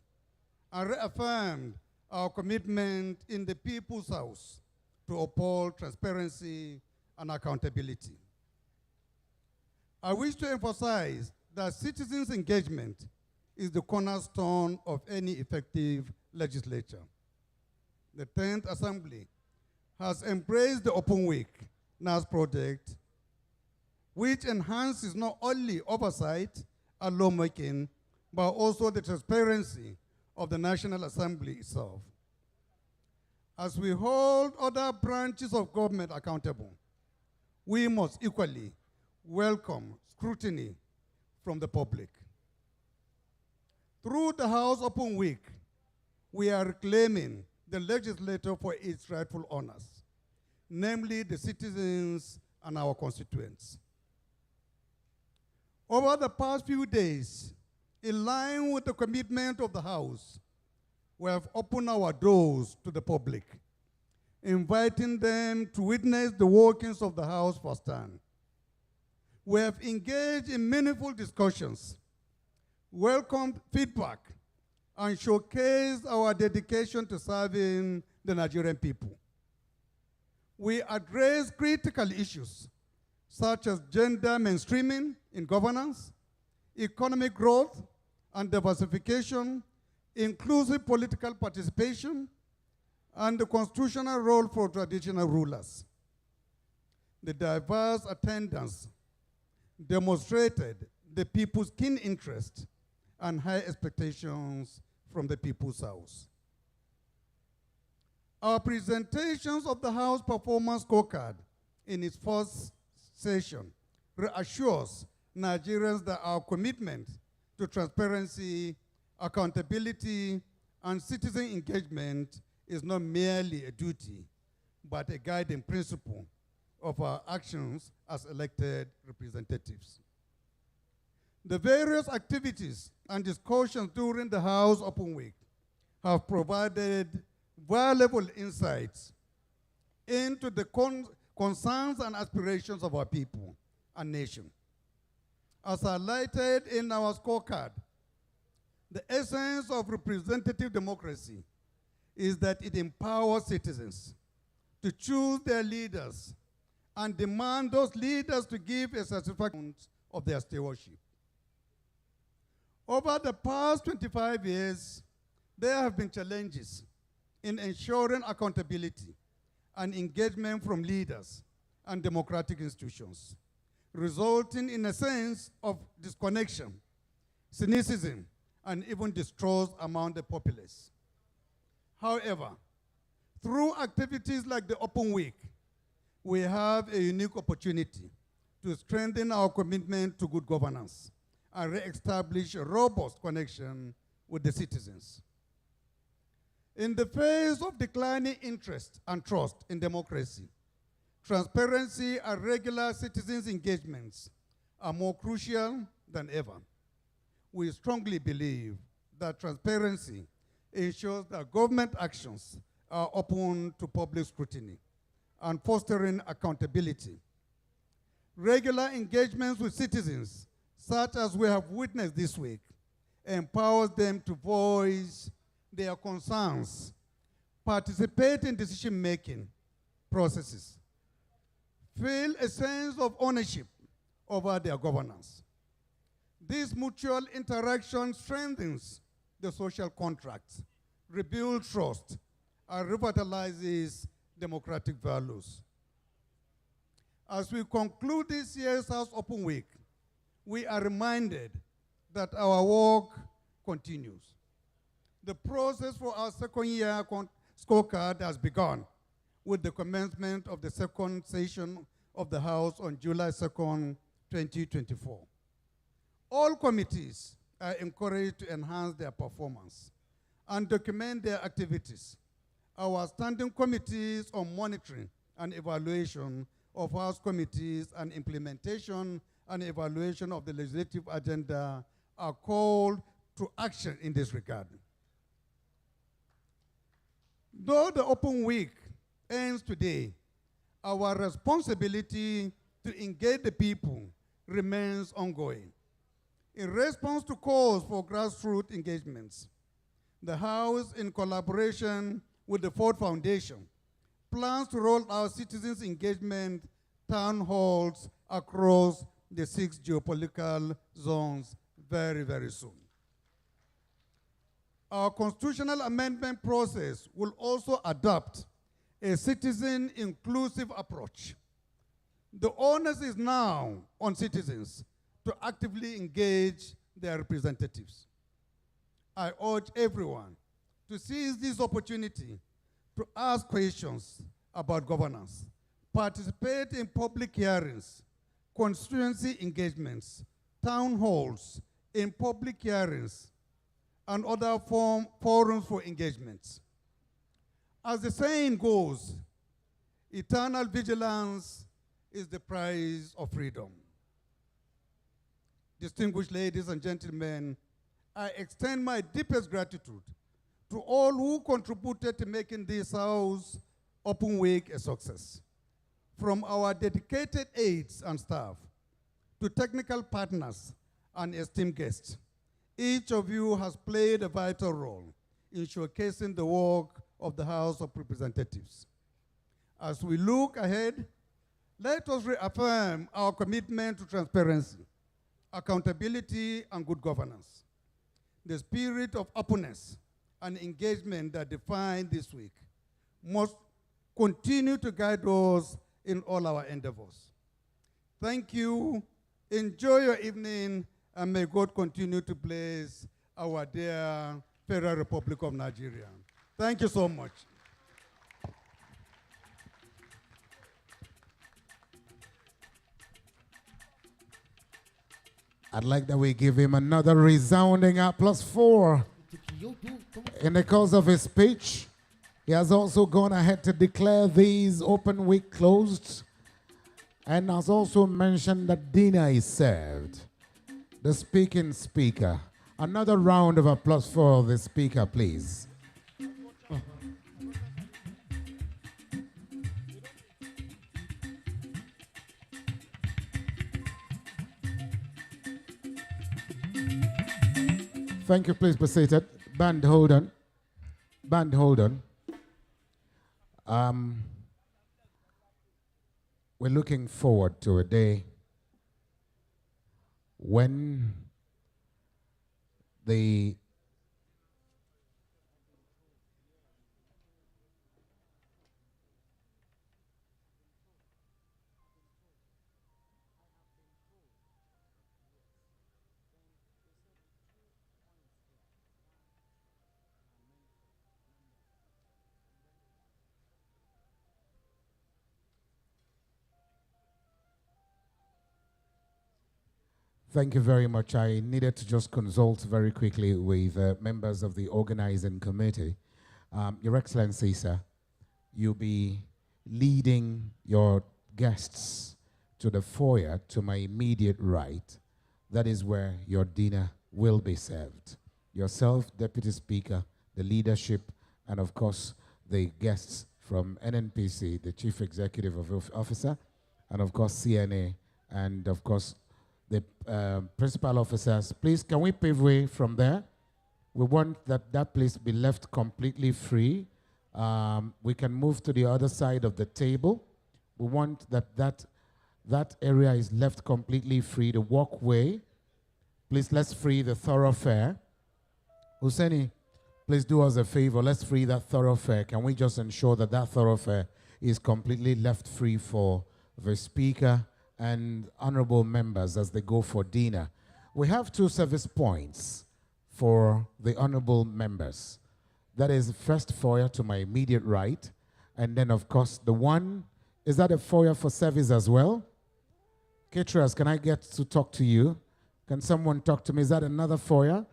and reaffirmed our commitment in the People's House to uphold transparency and accountability. I wish to emphasize that citizens' engagement is the cornerstone of any effective legislature. The 10th Assembly has embraced the Open Week NAS project, which enhances not only oversight and lawmaking, but also the transparency of the National Assembly itself. As we hold other branches of government accountable, we must equally welcome scrutiny from the public. Through the House Open Week, we are reclaiming the legislature for its rightful honors, namely the citizens and our constituents. Over the past few days, in line with the commitment of the House, we have opened our doors to the public, inviting them to witness the workings of the House firsthand. We have engaged in meaningful discussions, welcomed feedback, and showcased our dedication to serving the Nigerian people. We address critical issues such as gender mainstreaming in governance, economic growth and diversification, inclusive political participation, and the constitutional role for traditional rulers. The diverse attendance demonstrated the people's keen interest and high expectations from the People's House. Our presentations of the House Performance Scorecard in its first session reassures Nigerians that our commitment to transparency, accountability, and citizen engagement is not merely a duty, but a guiding principle of our actions as elected representatives. The various activities and discussions during the House Open Week have provided valuable insights into the concerns and aspirations of our people and nation. As highlighted in our scorecard, the essence of representative democracy is that it empowers citizens to choose their leaders and demand those leaders to give a satisfaction of their stewardship. Over the past 25 years, there have been challenges in ensuring accountability and engagement from leaders and democratic institutions, resulting in a sense of disconnection, cynicism, and even distrust among the populace. However, through activities like the Open Week, we have a unique opportunity to strengthen our commitment to good governance and re-establish a robust connection with the citizens. In the face of declining interest and trust in democracy, transparency and regular citizens' engagements are more crucial than ever. We strongly believe that transparency ensures that government actions are open to public scrutiny and fostering accountability. Regular engagements with citizens, such as we have witnessed this week, empowers them to voice their concerns, participate in decision-making processes, feel a sense of ownership over their governance. This mutual interaction strengthens the social contract, rebuilds trust, and revitalizes democratic values. As we conclude this year's House Open Week, we are reminded that our work continues. The process for our second year scorecard has begun with the commencement of the second session of the House on July 2nd, 2024. All committees are encouraged to enhance their performance and document their activities. Our standing committees on monitoring and evaluation of House committees and implementation and evaluation of the legislative agenda are called to action in this regard. Though the Open Week ends today, our responsibility to engage the people remains ongoing. In response to calls for grassroots engagements, the House, in collaboration with the Ford Foundation, plans to roll out citizens' engagement town halls across the 6 geopolitical zones very, very soon. Our constitutional amendment process will also adopt a citizen-inclusive approach. The onus is now on citizens to actively engage their representatives. I urge everyone to seize this opportunity to ask questions about governance, participate in public hearings, constituency engagements, town halls, in public hearings, and other forums for engagements. As the saying goes, eternal vigilance is the price of freedom. Distinguished ladies and gentlemen, I extend my deepest gratitude to all who contributed to making this House Open Week a success. From our dedicated aides and staff to technical partners and esteemed guests, each of you has played a vital role in showcasing the work of the House of Representatives. As we look ahead, let us reaffirm our commitment to transparency, accountability, and good governance. The spirit of openness and engagement that defined this week must continue to guide us in all our endeavors. Thank you. Enjoy your evening, and may God continue to bless our dear Federal Republic of Nigeria. Thank you so much. I'd like that we give him another resounding applause for, in the course of his speech, He has also gone ahead to declare these open week closed and has also mentioned that dinner is served. The speaking speaker. Another round of applause for the speaker, please. Thank you. Please be seated. Band, hold on. Band, hold on. We're looking forward to a day when the Thank you very much. I needed to just consult very quickly with members of the organizing committee. Your Excellency, sir, you'll be leading your guests to the foyer to my immediate right. That is where your dinner will be served. Yourself, Deputy Speaker, the leadership, and of course, the guests from NNPC, the Chief Executive Officer, and of course, CNA, and of course, the principal officers. Please, can we pave way from there? We want that place to be left completely free. We can move to the other side of the table. We want that area is left completely free. The walkway, please, let's free the thoroughfare. Husseini, please do us a favor. Let's free that thoroughfare. Can we just ensure that that thoroughfare is completely left free for the speaker and honorable members as they go for dinner? We have 2 service points for the honorable members. That is the first foyer to my immediate right. And then, of course, the one, is that a foyer for service as well? Caterers, can I get to talk to you? Can someone talk to me? Is that another foyer?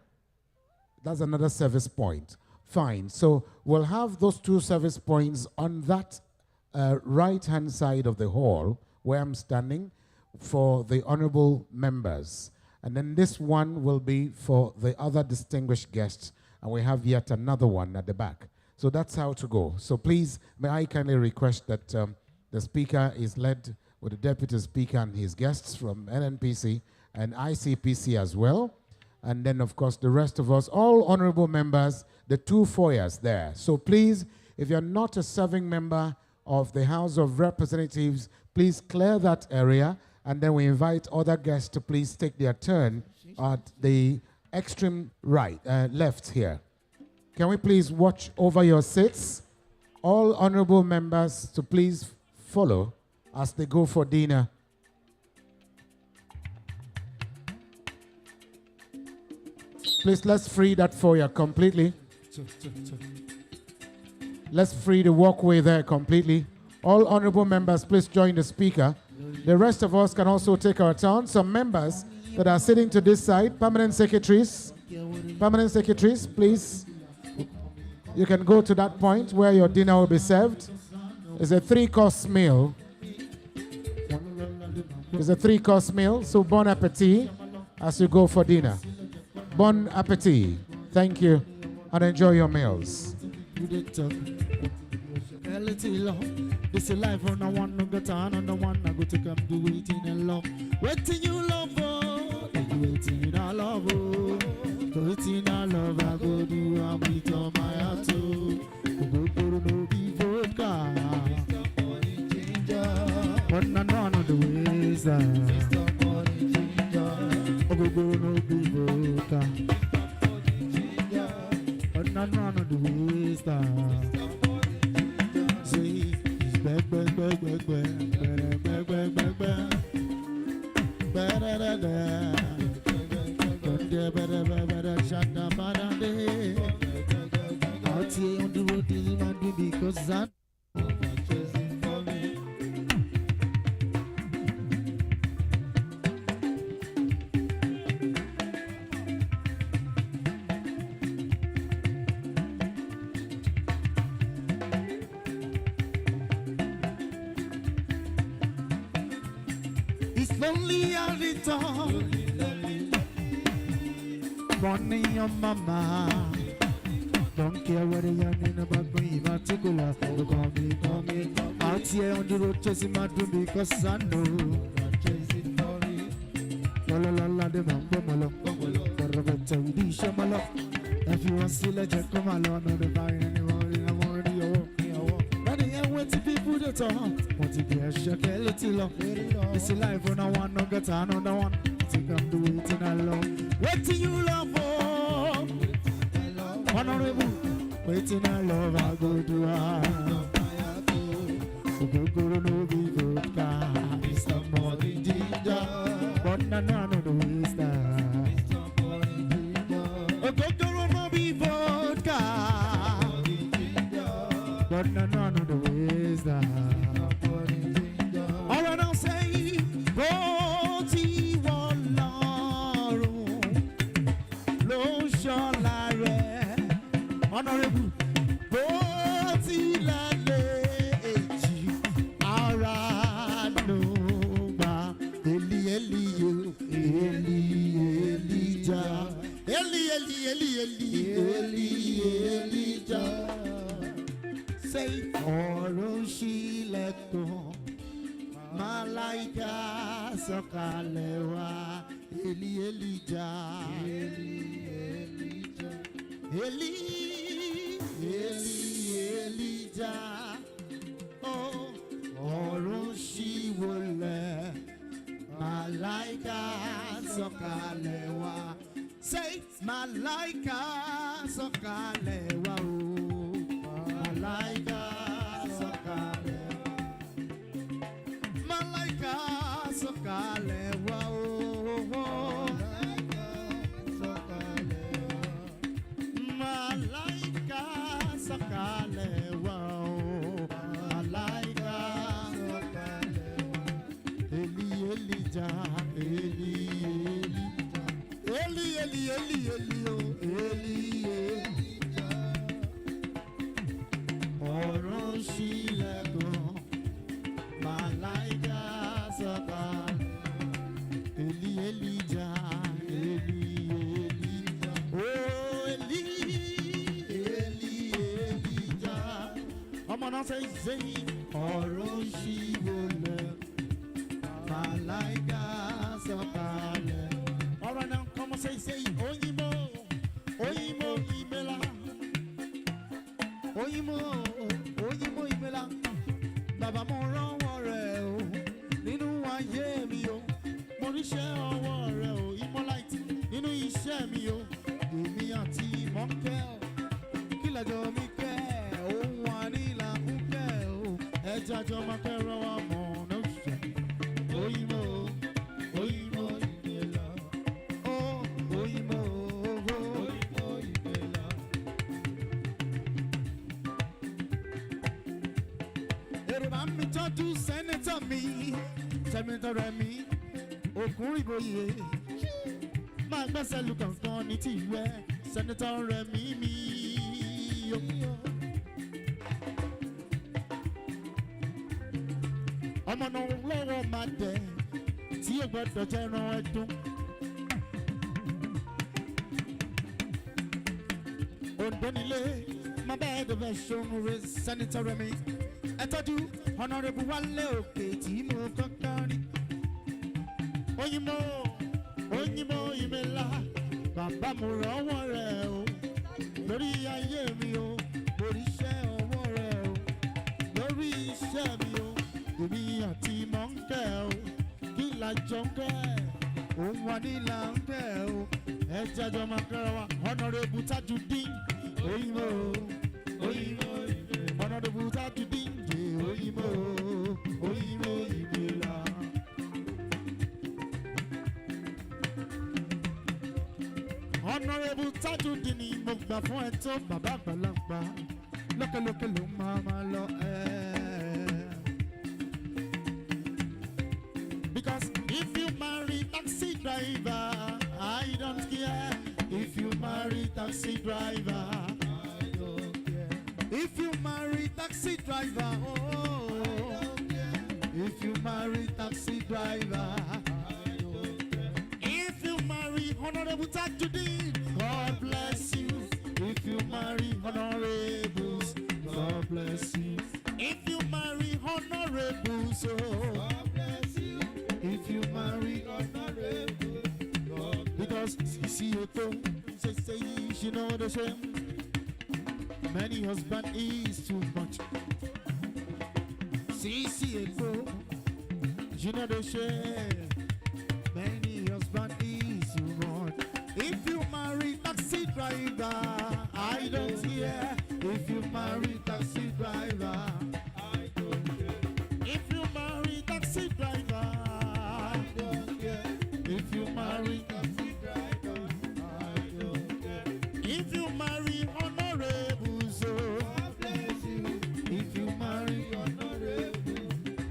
That's another service point. Fine. So we'll have those 2 service points on that right-hand side of the hall where I'm standing for the honorable members. And then this one will be for the other distinguished guests. And we have yet another one at the back. So that's how to go. So please, may I kindly request that the speaker is led with the deputy speaker and his guests from NNPC and ICPC as well. And then, of course, the rest of us, all honorable members, the 2 foyers there. So please, if you're not a serving member of the House of Representatives, please clear that area. And then we invite other guests to please take their turn at the extreme right, left here. Can we please watch over your seats? All honorable members to please follow as they go for dinner. Please, let's free that foyer completely. Let's free the walkway there completely. All honorable members, please join the speaker. The rest of us can also take our turn. Some members that are sitting to this side, permanent secretaries, please, you can go to that point where your dinner will be served. It's a 3-course meal. It's a 3-course meal, so bon appetit as you go for dinner. Bon appetit. Thank you, and enjoy your meals. This is life on the one no get on the one I go to come do waiting and love. Waiting you love oh, waiting I love oh. Waiting I love I go do I'm with all my heart oh. Go no be vodka. One and one of the ways go no be vodka. One and one of the ways back, back, back, back, back, back, back, back, back. Out here on the road, is my baby, because I Lonely at the top. Money on mama. Don't care what they yarning about me in particular. They call me. Out here on the road chasing my dream because I know I'm chasing for it. La la la la, the man bumolo. If you want to see legend, come along, no divine anymore. I'm already walking. Running away to people that talk. Want to get a shake, little love. It's a life on a one, no get another one. Think I'm doing it alone. Waiting you love for. Honorable. Waiting I love, I go to her. Go no be good. It's the morning ginger. But no the wisdom. But none of the wisdom. All right, I'll say, go to one lo sholare, honorable, go to la leji, aranuba, Elijah. Say, Oroshileko, Malaika Sokalewa, Elijah. Oh, Oroshiwole, Malaika Sokalewa. Say, Malaika Sokalewa. Malaika Sokalewa, Malaika Sokalewa, Malaika Sokalewa, Elijah, Oroshileko, Malaika Sokalewa, Elijah. Oh, Elijah. I'm gonna say, Oroshileko, Malaika Sokalewa. All right, now come on, say, Oyimo, Imela. Oyimo, Imela. Baba mo rànwọ́ rẹ̀ o, nínú ayé mi o. Mo ríṣẹ́ ọwọ́ rẹ̀ o, Imolite, nínú iṣẹ́ mi o. Èmi àti Mọ́kẹ́ o, kí lẹ́jọ́ mi kẹ́ ohun àníìlà ń kẹ́ o. Ẹja jọ máa kẹ́rọ wa mọ̀ ọ́nà òṣìṣẹ́. Oyimo, Imela. Oh, Oyimo, Imela. Èrèbá mi tọ́jú sẹ́nẹ́tọ̀ mi, sẹ́nẹ́tọ̀ rẹ̀ mi, Ògúnrìbóyè. Máa gbẹ́sẹ̀ lu kankan ní tìwẹ́, sẹ́nẹ́tọ̀ rẹ̀ mi. Ọmọ náà lọ́wọ́ máa dẹ̀ tí yóò gbọ́dọ̀ jẹ́ ẹran ẹdún. Oǹdó nílé, má bẹ́ẹ̀ dẹ̀bẹ̀ ṣòun rẹ̀ sẹ́nẹ́tọ̀ rẹ̀ mi. Ẹ tọ́jú Honorable Wálé Òkè tí mo kọ́kọ́ rí. Oyinbo Imela, bàbá mo rọ́wọ́ rẹ̀ o. Lórí ayé mi o, lórí iṣẹ́ ọwọ́ rẹ̀ o. Lórí iṣẹ́ mi o, èmi àti Mọ́ńkẹ́ o. Kí la jọ ń kẹ́? Òun wà ní là ń kẹ́ o. Ẹ jájọ́ máa kẹ́ra wa, Honorable Tajudeen. Oyinbo Honorable Tajudeen. Oyinbo Imela. Honorable Tajudeen ni mo gbà fún ẹ tó bàbá àgbàlagbà. Lókèlókè ló máa lọ Because if you marry taxi driver, I don't care. If you marry taxi driver, I don't care. If you marry taxi driver, oh, if you marry taxi driver, Honorable Tajudeen, God bless you. If you marry honorables, God bless you. If you marry honorables, oh, God bless you. If you marry honorables, God because see you say you know the shame. Many husband is too much. See it you know the shame. Many husband is too much. If you marry taxi driver, I don't care. If you marry taxi driver, I don't care. If you marry taxi driver, I don't care. If you marry taxi driver, I don't care. If you marry honorable, so God bless you. If you marry honorable,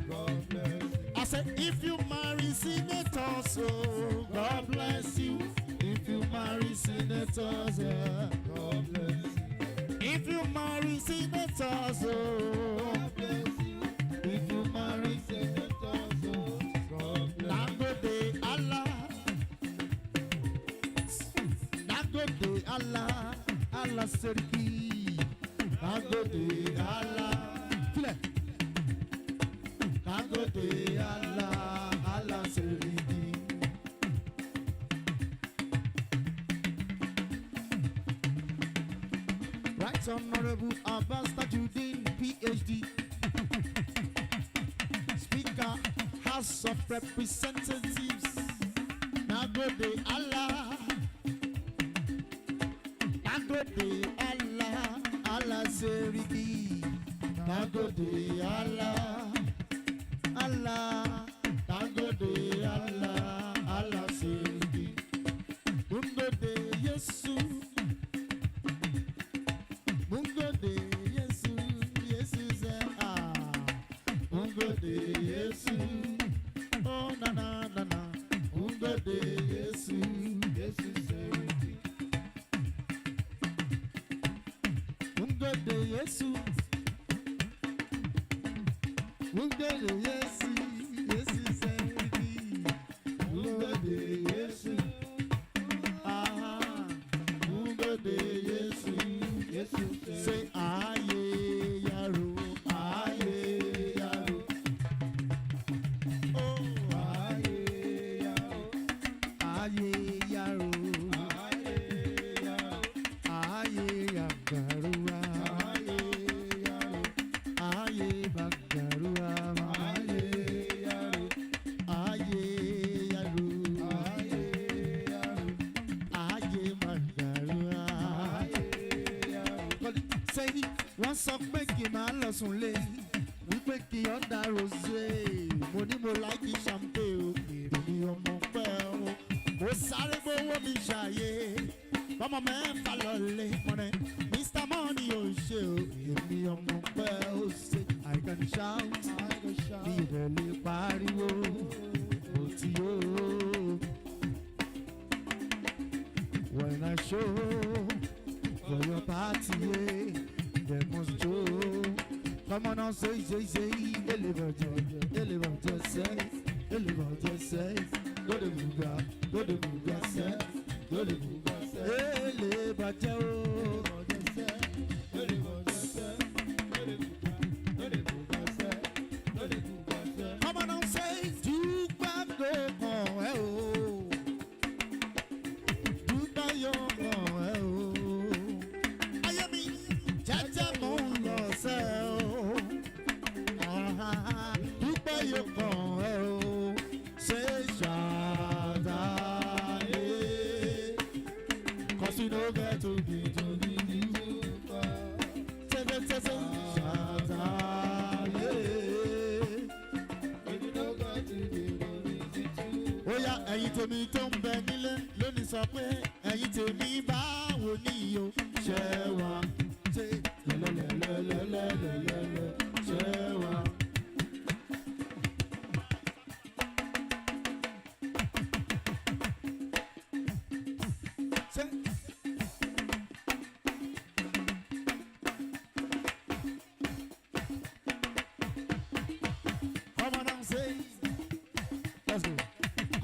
God bless you. I said if you marry senator, so God bless you. If you marry senators, God bless you. If you marry senators, God bless you. If you marry senators, God bless you. Nagode Allah, Nagode Allah, Allah Serki. Nagode Allah, Nagode Allah, Allah Serki. Right Honorable Abbas Tajudeen, PhD, Speaker, House of Representatives. Nagode Allah, Nagode Allah, Allah Seriki. Nagode Allah, Allah, Nagode Allah, Allah Seriki. Nagode Yesu. Mungo de Yesu, Yesu say Mungo de Yesu, oh na na na na. Mungo de Yesu, Yesu say Mungo de Yesu, Mungo de Yesu, Yesu say Mungo de Yesu, Mungo de Yesu. Say aye yaro, aye yaro. Oh aye yaro, aye yaro, aye yaro, aye yagarua, aye yaro, aye bagarua, aye yaro, aye yaro, aye yaro, aye bagarua. Say wọ́n sọ pé kí n máa lọ sùn lé wípé kí ọ̀dà rosé mo ní mo láìkí champagne o èrè ni ọmọ pẹ́ o mo sáré gbówó mi ṣàyè ọmọ mẹ́fà lọ́lé mọ́rẹ́ Mr. Money ò ṣe o èmi ọmọ pẹ́ o ṣe I can shout bí ìrẹ̀lẹ̀ pariwo mo ti yó when I show for your party, they must show. Come on and say, deliver just say, deliver just say, go to Buga, say, go to Buga, say, deliver just say, deliver just say, come on and say, do back go on, do back your you know get to be oh yeah, ẹ̀yin tèmi tó ń bẹ nílé lónìí sọ pé ẹ̀yin tèmi báwo ni o ṣe wà ṣe lẹ́lẹ́lẹ́lẹ́lẹ́lẹ́lẹ́ ṣe wà.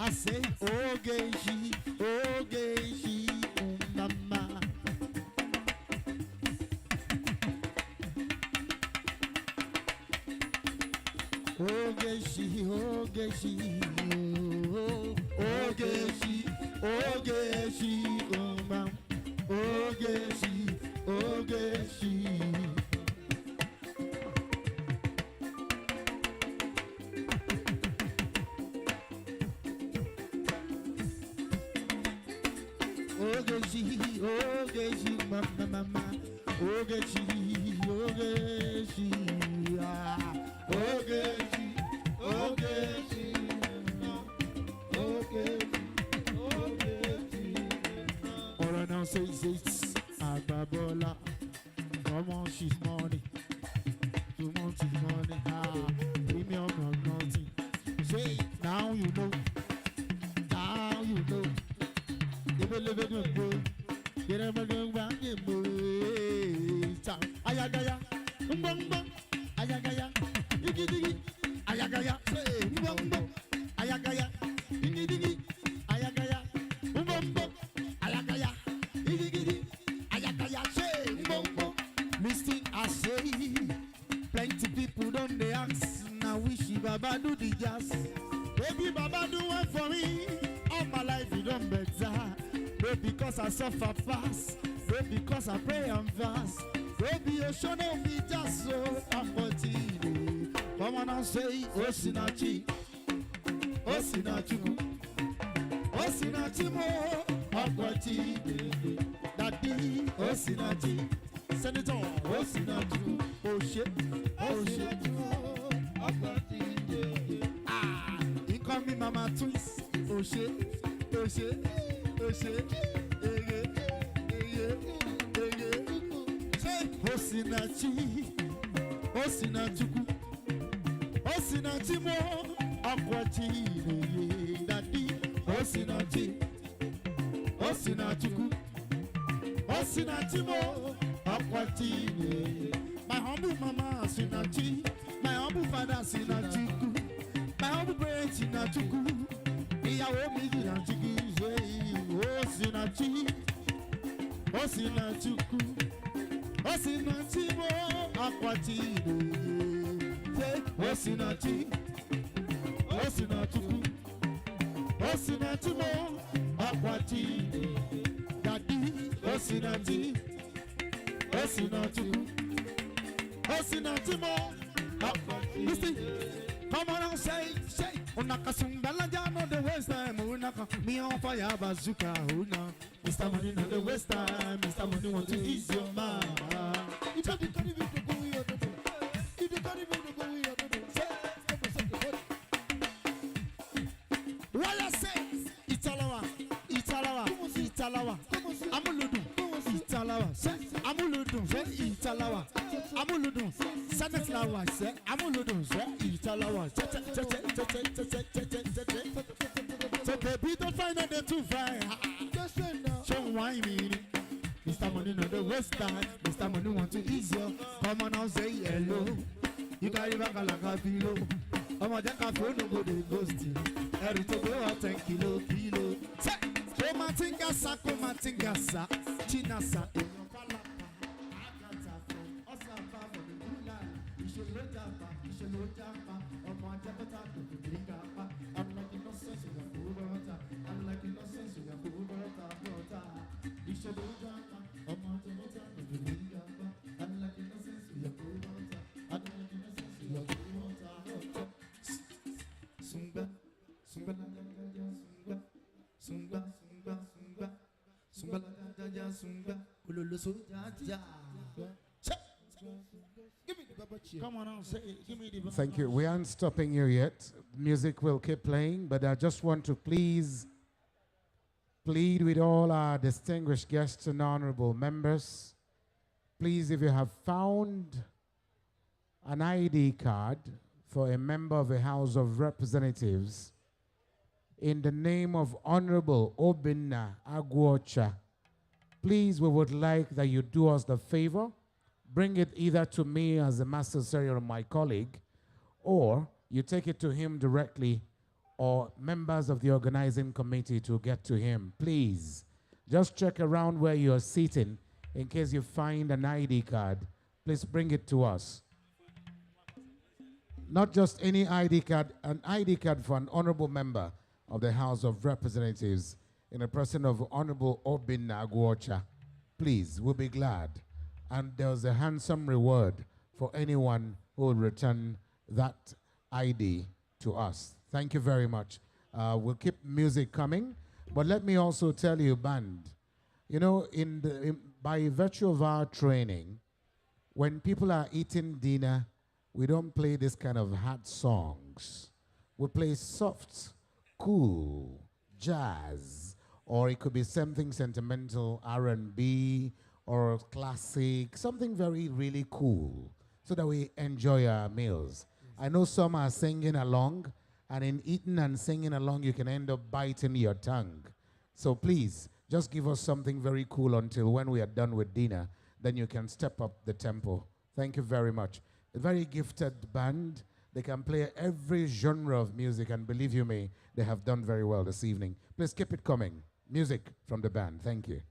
I say, Ogeshi, Ogeshi, mama. Ogeshi, Ogeshi, oh, Ogeshi, Ogeshi, mama. Ogeshi, Ogeshi. Ogeshi, Ogeshi, mama, mama. Ogeshi, Ogeshi, ah. Ogeshi, Ogeshi, Ogeshi, Ogeshi. All I know says it's Agbabola. Come on, she's money. Too much is money. Ah, premium or nothing. Say now you know. Now you know. Live it good. Get up and go back in the Ayagaya, Bumba, Ayagaya, Digi Digi, Ayagaya, say, Bumba, Ayagaya, Digi Digi, Ayagaya, Bumba, Ayagaya, Digi Digi, Ayagaya, say, Bumba. Listing, I say, plenty people don't they ask. Now wish Baba do the jazz. Baby Baba do one for me. All my life you don't better. Not because I suffer fast, not because I pray and fast. Baby, you should not be just so affordable. Come on and say, Osinachi, Osinachu, Osinachi mo, affordable. Daddy, Osinachi, Senator, Osinachu, Oshe, affordable. Ah, you call me Mama Twins, Oshe, Oshe. Osinachi, Osinachuku, Osinachi mo, Aquachi, Daddy, Osinachi, Osinachuku, Osinachi mo, Aquachi. My humble mama Sinachi, my humble father Sinachuku, my humble brain Sinachuku. Ìyàwó mi Sinachuku, Osinachi, Osinachuku, Osinachi mo, Aquachi, Osinachi, Osinachuku, Osinachi mo, Aquachi, Daddy, Osinachi, Osinachuku, Osinachi mo, Aquachi. Listen, come on and say. Unakasumbala jano the waste time. Unaka me on fire bazooka. Una Mr. Money not the waste time. Mr. Money want to ease your mind. You can't even go here. You can't even go here. What I say? Italawa, Italawa, Italawa. Amuludu, Italawa. Say Amuludu, say Italawa. Amuludu, Saneflawa, say Amuludu, say Italawa. So baby, don't find out the too fine. Show why me. Mr. Money not the waste time. Mr. Money want to ease you. Come on now, say hello. You got it back like a pillow. I'm a jack of phone, no go the ghosty. Every to go out 10 kilo. Say, Komatingasa, Komatingasa, Chinasa. Come on, say, give me the. Thank you. We aren't stopping you yet. Music will keep playing, but I just want to please plead with all our distinguished guests and honorable members. Please, if you have found an ID card for a member of the House of Representatives in the name of Honorable Obinna Agwocha, please, we would like that you do us the favor, bring it either to me as the Master Secretary or my colleague, or you take it to him directly or members of the organizing committee to get to him, please just check around where you're sitting. In case you find an ID card, please bring it to us. Not just any ID card, an ID card for an honorable member of the House of Representatives in the person of Honorable Obin Aguocha. Please, we'll be glad. And there's a handsome reward for anyone who will return that ID to us. Thank you very much. We'll keep music coming, but let me also tell you, band, you know, by virtue of our training, when people are eating dinner, we don't play this kind of hard songs. We play soft, cool, jazz, or it could be something sentimental, R&B, or classic, something very, really cool, so that we enjoy our meals. I know some are singing along, and in eating and singing along, you can end up biting your tongue. So please, just give us something very cool until when we are done with dinner, then you can step up the tempo. Thank you very much. A very gifted band. They can play every genre of music, and believe you me, they have done very well this evening. Please keep it coming. Music from the band. Thank you.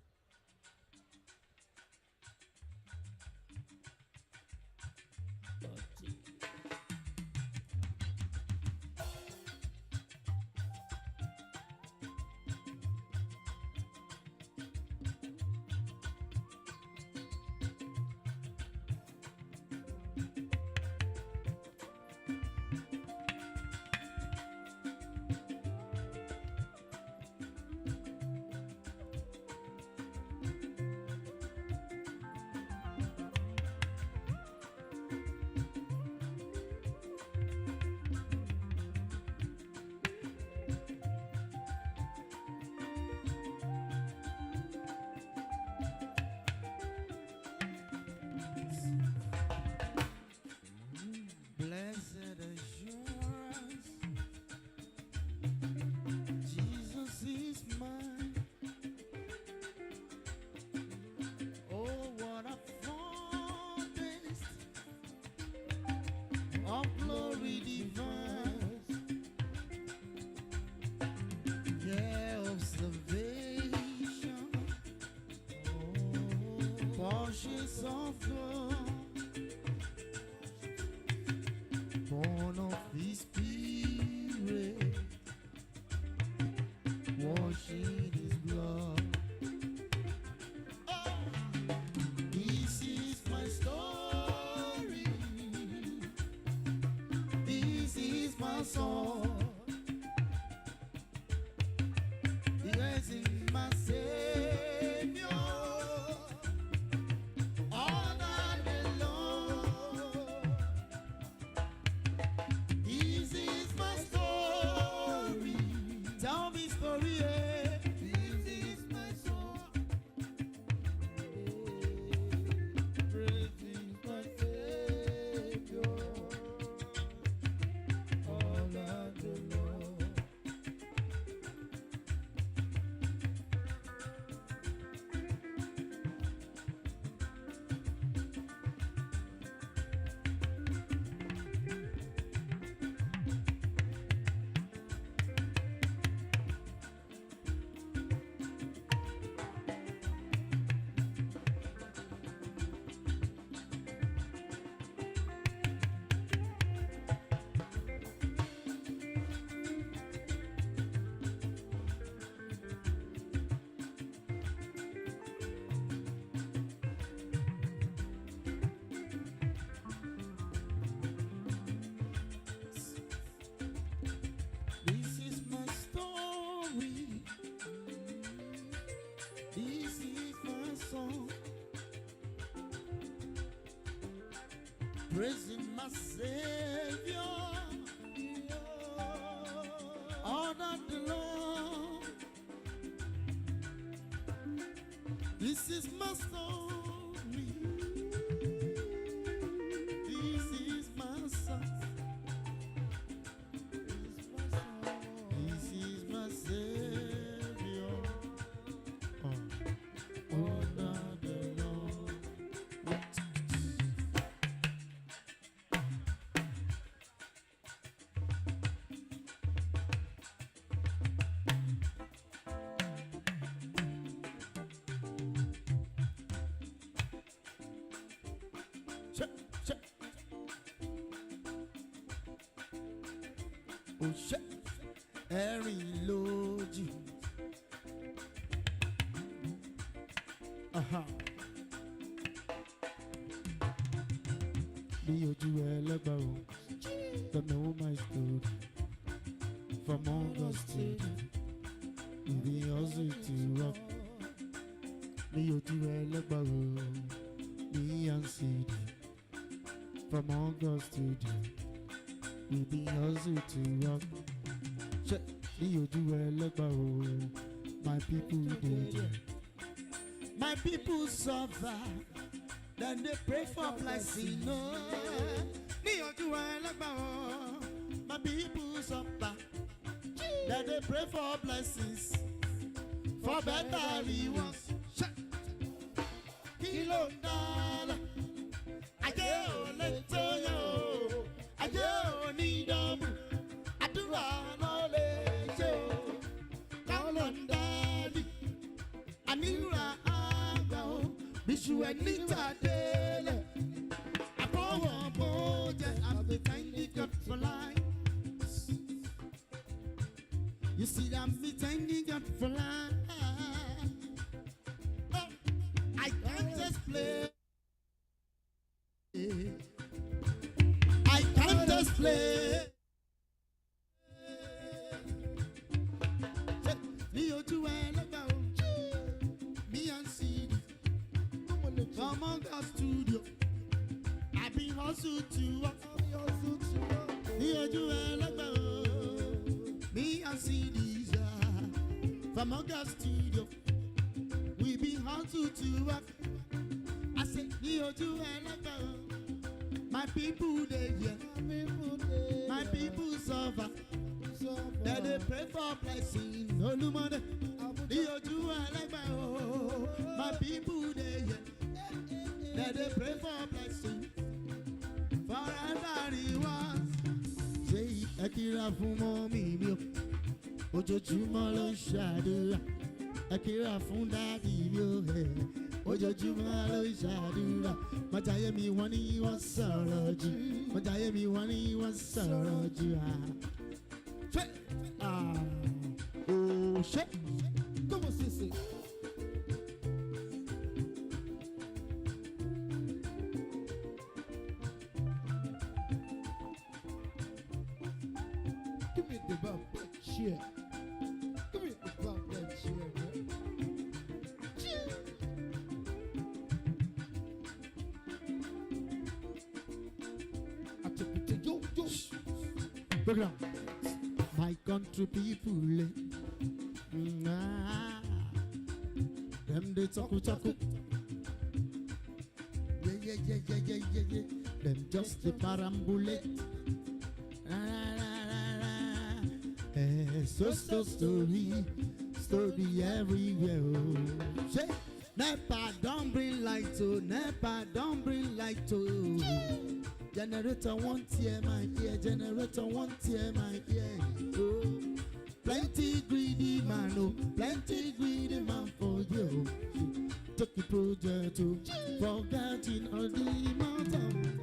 Blessed assurance, Jesus is mine. Oh, what a foretaste of glory divine, yeah, of salvation, portions of God. Born of His Spirit, washed in His blood. Oh, this is my story. This is my song. Yes, in my Savior. All that belongs. This is my story. Tell me story, yeah. This is my song. Praising my Savior. All that belongs. This is my story. This is my song. Praising my Savior. All that belong. This is my story. This is my song. This is my Savior. Oh, not alone. Check, check. Oh, check. Every load you. Bí ojú ẹlẹ́gbàá o, don't know my story. From August to we be hustle to rock. Bí ojú ẹlẹ́gbàá o, me and CD. From August to we be hustle to rock. Check. Bí ojú ẹlẹ́gbàá o, my people dey. My people suffer, then they pray for blessing. No, my people suffer, then they pray for blessings, for better rewards. Kilo dollar, aye o letoyo, aye o ni double, adura no lejo, kalon daddy, anira. Bishu Anita Dele, I power boja, I've been thanking God for life. You see, I'm be thanking God for life. Oh, I can't just play. I can't just play. Me or two me and CD. From Manga Studio, I be hustle to work. Me and CDs from Manga Studio, we be hustle to work. I say, my people they here, my people suffer. That they pray for blessing. No money. My people they here. That they pray for blessing. Forever rewards. Say Akira fún mommy mi o. Ojoojúmọ́ ló ń ṣàdúrà. Akira fún daddy mi o. Ojoojúmọ́ ló ń ṣàdúrà. Mọ̀jáyé mi wọ́n ní wọ́n sọ̀rọ̀ jù. Mọ̀jáyé mi wọ́n ní wọ́n sọ̀rọ̀ jù. Oh shit. Como se dice? Give me the bump that shit. Give me the bump that shit, man. I took it to yo. Program. My country people, them they talk. Yeah. Them just the parambulate. So story everywhere. Oh. Nepa don't bring light to. Generator won't tear my ear. Generator won't tear my ear. Oh. Plenty greedy man, oh, plenty greedy man for you. Took the project to forgetting all the mountain.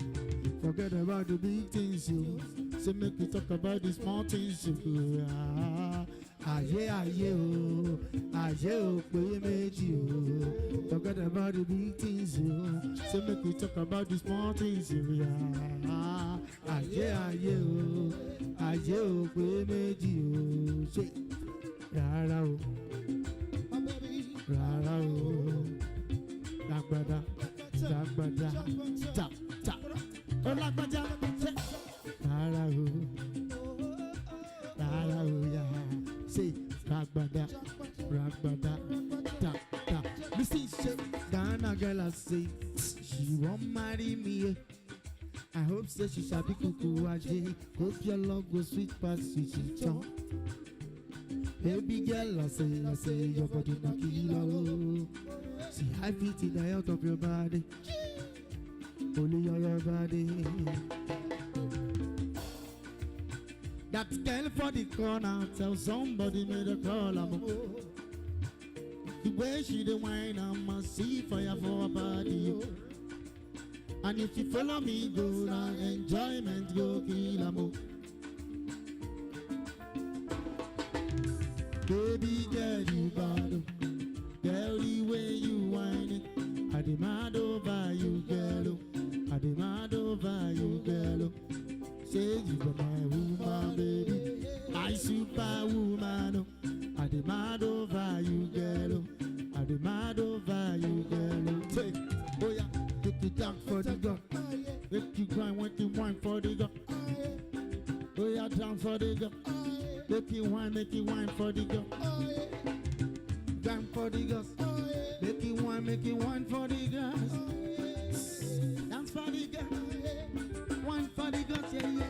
Forget about the big things, you. So make me talk about the small things, you. Forget about the big things, you. So make me talk about the small things, you. Rara o, Lagbada, tap, oh Lagbada, Rara o, yeah, say Lagbada, tap. Listen, Ghana girl, I say she won't marry me. I hope so she shall be cuckoo aje. Hope your love goes sweet past sweet tongue. Baby girl, I say your body na kilo. See I fit in the health of your body. Only your body. That girl for the corner, tell somebody made a call. The way she the wine, I must see fire for her body. And if you follow me, go now, enjoyment go kill 'em all. Baby girl, you bad, girl, the way you whine it, I demand over you, girl, I demand over you, girl. Say you are my woman, baby, my superwoman. I demand over you, girl, I demand over you, girl. Take, oh yeah, take it down for the girl. Make you grind, make you wine for the girl. Oh yeah, down for the girl. Make you wine for the girl. Down for the girls. Make you wine for the girls. Dance for the girls. Wine for the girls, yeah, yeah.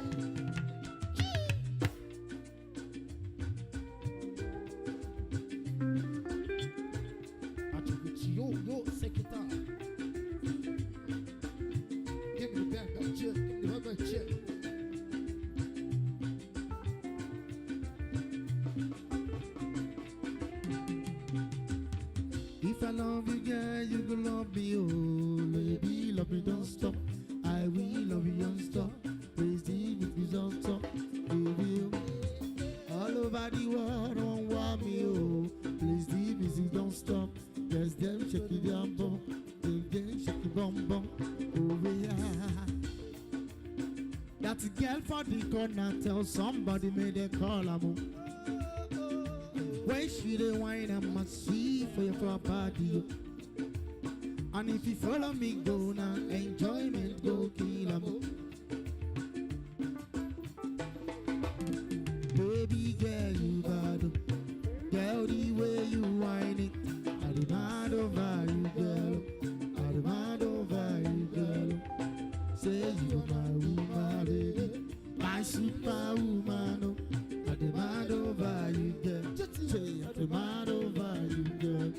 Yo, secretary. Give me back that chair. Give me that chair. If I love you, girl, you will love me, oh, baby, love me, don't stop. I will love you, don't stop. Praise thee with me, don't stop. Baby, all over the world, don't want me, oh. Praise thee, music, don't stop. Yes, them shake it down, bum. Them shake it, bum, bum. Oh, yeah. That's a girl for the corner, tell somebody, may they call her, oh. Why should they wine and must see for your property? And if you follow me, go now, enjoyment go kill 'em. Baby girl, you bad, girl, the way you whine it, I demand over you, girl, I demand over you, girl. Say you are my woman, baby, my superwoman, I demand over you, girl. Say I demand over you, girl.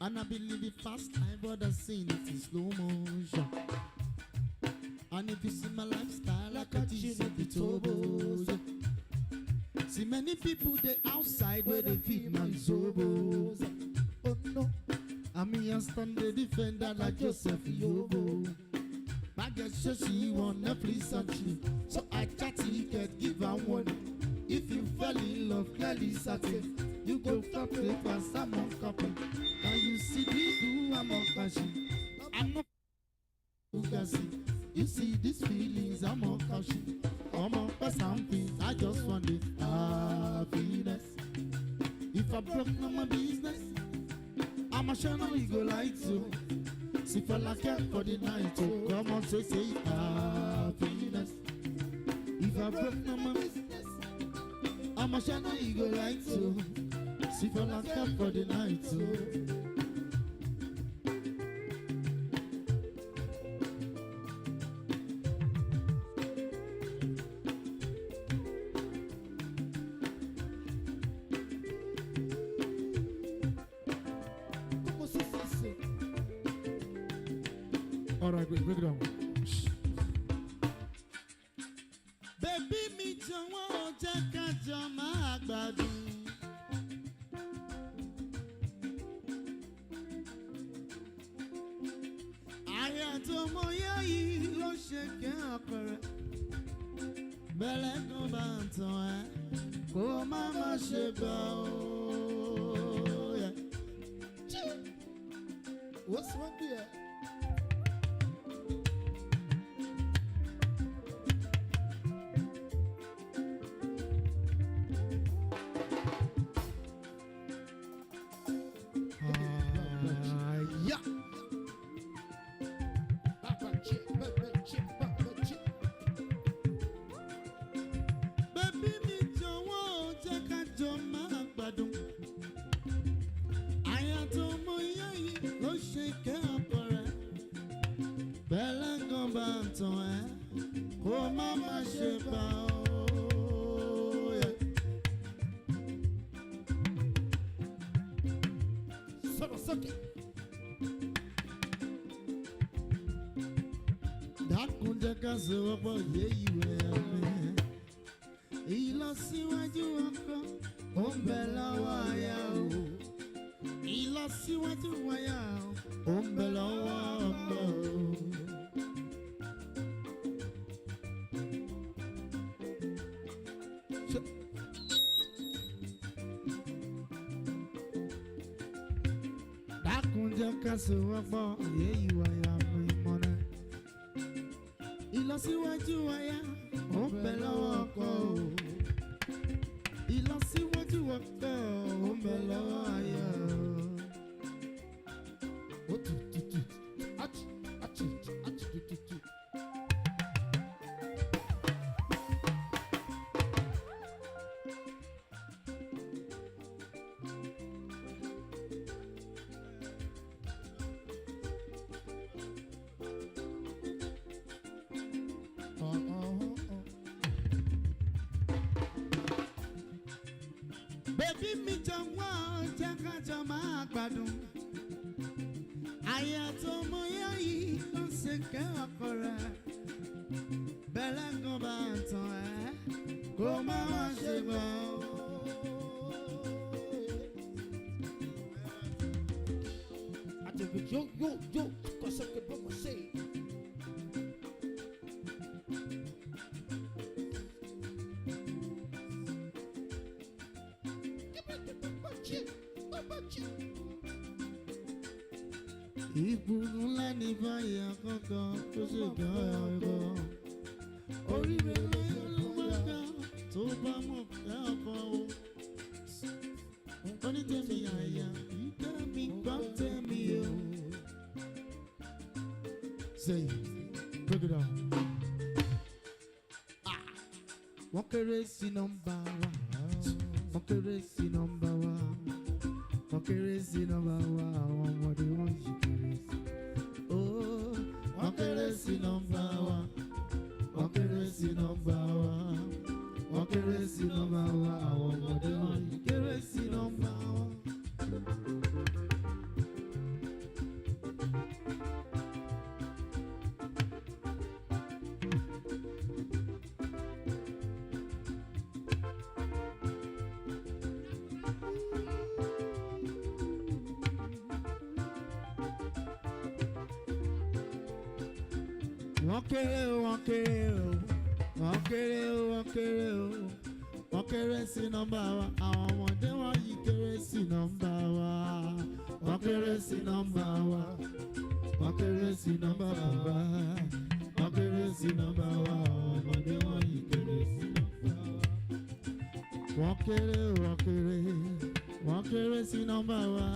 And I believe the fast time, but I seen it in slow motion. And if you see my lifestyle, like a teach at the turbos. See many people they outside where they feed my zobos. Oh no, I mean I stand the defender like Joseph Yobo. My girl says she wanna please and she, so I chat ticket, give her one. If you fell in love, clearly certain, you go for paper, someone copy. And you see this do I'm on cashy. I'm not you see these feelings, I'm on cashy. I'm on for something, I just want the happiness. If I broke no my business, I'm a channel you go like to. See for like for the night, oh, come on, say happiness. If I broke no my business, I'm a channel you go like to. See for like for the night, oh. All right, break it down. Baby, me jọ̀wọ́ jẹ́ ká jọ máa gbádùn. Àyà tó mọ yá yìí ló ṣe kẹ́ àpẹẹrẹ. Bẹ́lẹ̀ kan bá ń tàn ẹ́, kó má má ṣe gbà ó. What's wrong here? bá ń tàn ẹ́ kó má má ṣe gbà ó. Sọ̀rọ̀ sókè. Dákun jẹ́ ká sowọ́pọ̀ yé ìwé ẹ̀mí. Ìlọsíwájú ọkọ ó ń bẹ lọ́wọ́ aya o. Ìlọsíwájú aya ó ń bẹ lọ́wọ́ ọkọ o. Dákun jẹ́ ká sowọ́pọ̀ yé ìwé ẹ̀mí mọ́nà. Ìlọsíwájú aya ó ń bẹ lọ́wọ́ ọkọ o. Ìlọsíwájú ọkọ ó ń bẹ lọ́wọ́ aya o. Ó tù tù tù àchì àchì àchì tù tù tù. Bébí mi jọ̀wọ́ jẹ́ ká jọ máa gbádùn. Àyà tó mọ yá yìí ló ń ṣe kẹ́ ọkọ rẹ̀. Bẹ́lẹ̀ kan bá ń tàn ẹ́ kó má wá ṣe gbọ́. Àtẹ̀wé yóò kọ́ sókè bó mo ṣe. Ìbùnú ńlá ní báyìí àkọ́kọ́ tó ṣe gbọ́ ọ̀rọ̀. Oríire lóyún ló máa gbà tó bá mọ̀ pé ọkọ̀ o. Onítẹ̀mí àyà ìdá mi gbọ́ tẹ̀mí o. Say, break it down. Wọ́n kéré sí nọ́mbà wa. Wọ́n kéré sí nọ́mbà wa. Wọ́n kéré sí nọ́mbà wa. Àwọn ọmọdé wọ́n yí kéré sí. Wọ́n kéré sí nọ́mbà wa. Wọ́n kéré sí nọ́mbà wa. Wọ́n kéré sí nọ́mbà wa. Àwọn ọmọdé wọ́n yí kéré sí nọ́mbà wa. Wọ́n kéré o, wọ́n kéré o, wọ́n kéré o, wọ́n kéré o, wọ́n kéré sí nọ́mbà wa. Àwọn ọmọdé wọ́n yí kéré sí nọ́mbà wa. Wọ́n kéré sí nọ́mbà wa. Wọ́n kéré sí nọ́mbà bàbá. Wọ́n kéré sí nọ́mbà wa. Àwọn ọmọdé wọ́n yí kéré sí nọ́mbà wa. Wọ́n kéré o, wọ́n kéré, wọ́n kéré sí nọ́mbà wa.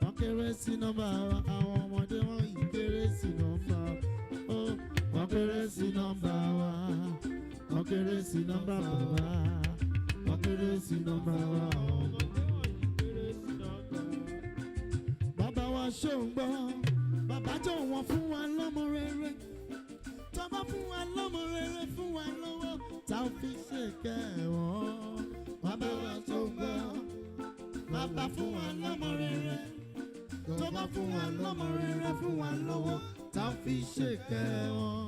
Wọ́n kéré sí nọ́mbà wa. Àwọn ọmọdé wọ́n yí kéré sí nọ́mbà wa. Wọ́n kéré sí nọ́mbà wa. Wọ́n kéré sí nọ́mbà bàbá. Wọ́n kéré sí nọ́mbà wa. Bàbá wa ṣó ń gbọ́. Bàbá jọ wọ́n fún wa lọ́mọ rere. Tọ́ba fún wa lọ́mọ rere fún wa lọ́wọ́. Tá ò fi ṣe kẹ́wọ̀n. Bàbá wa ṣó ń gbọ́. Bàbá fún wa lọ́mọ rere. Tọ́ba fún wa lọ́mọ rere fún wa lọ́wọ́. Tá ò fi ṣe kẹ́wọ̀n.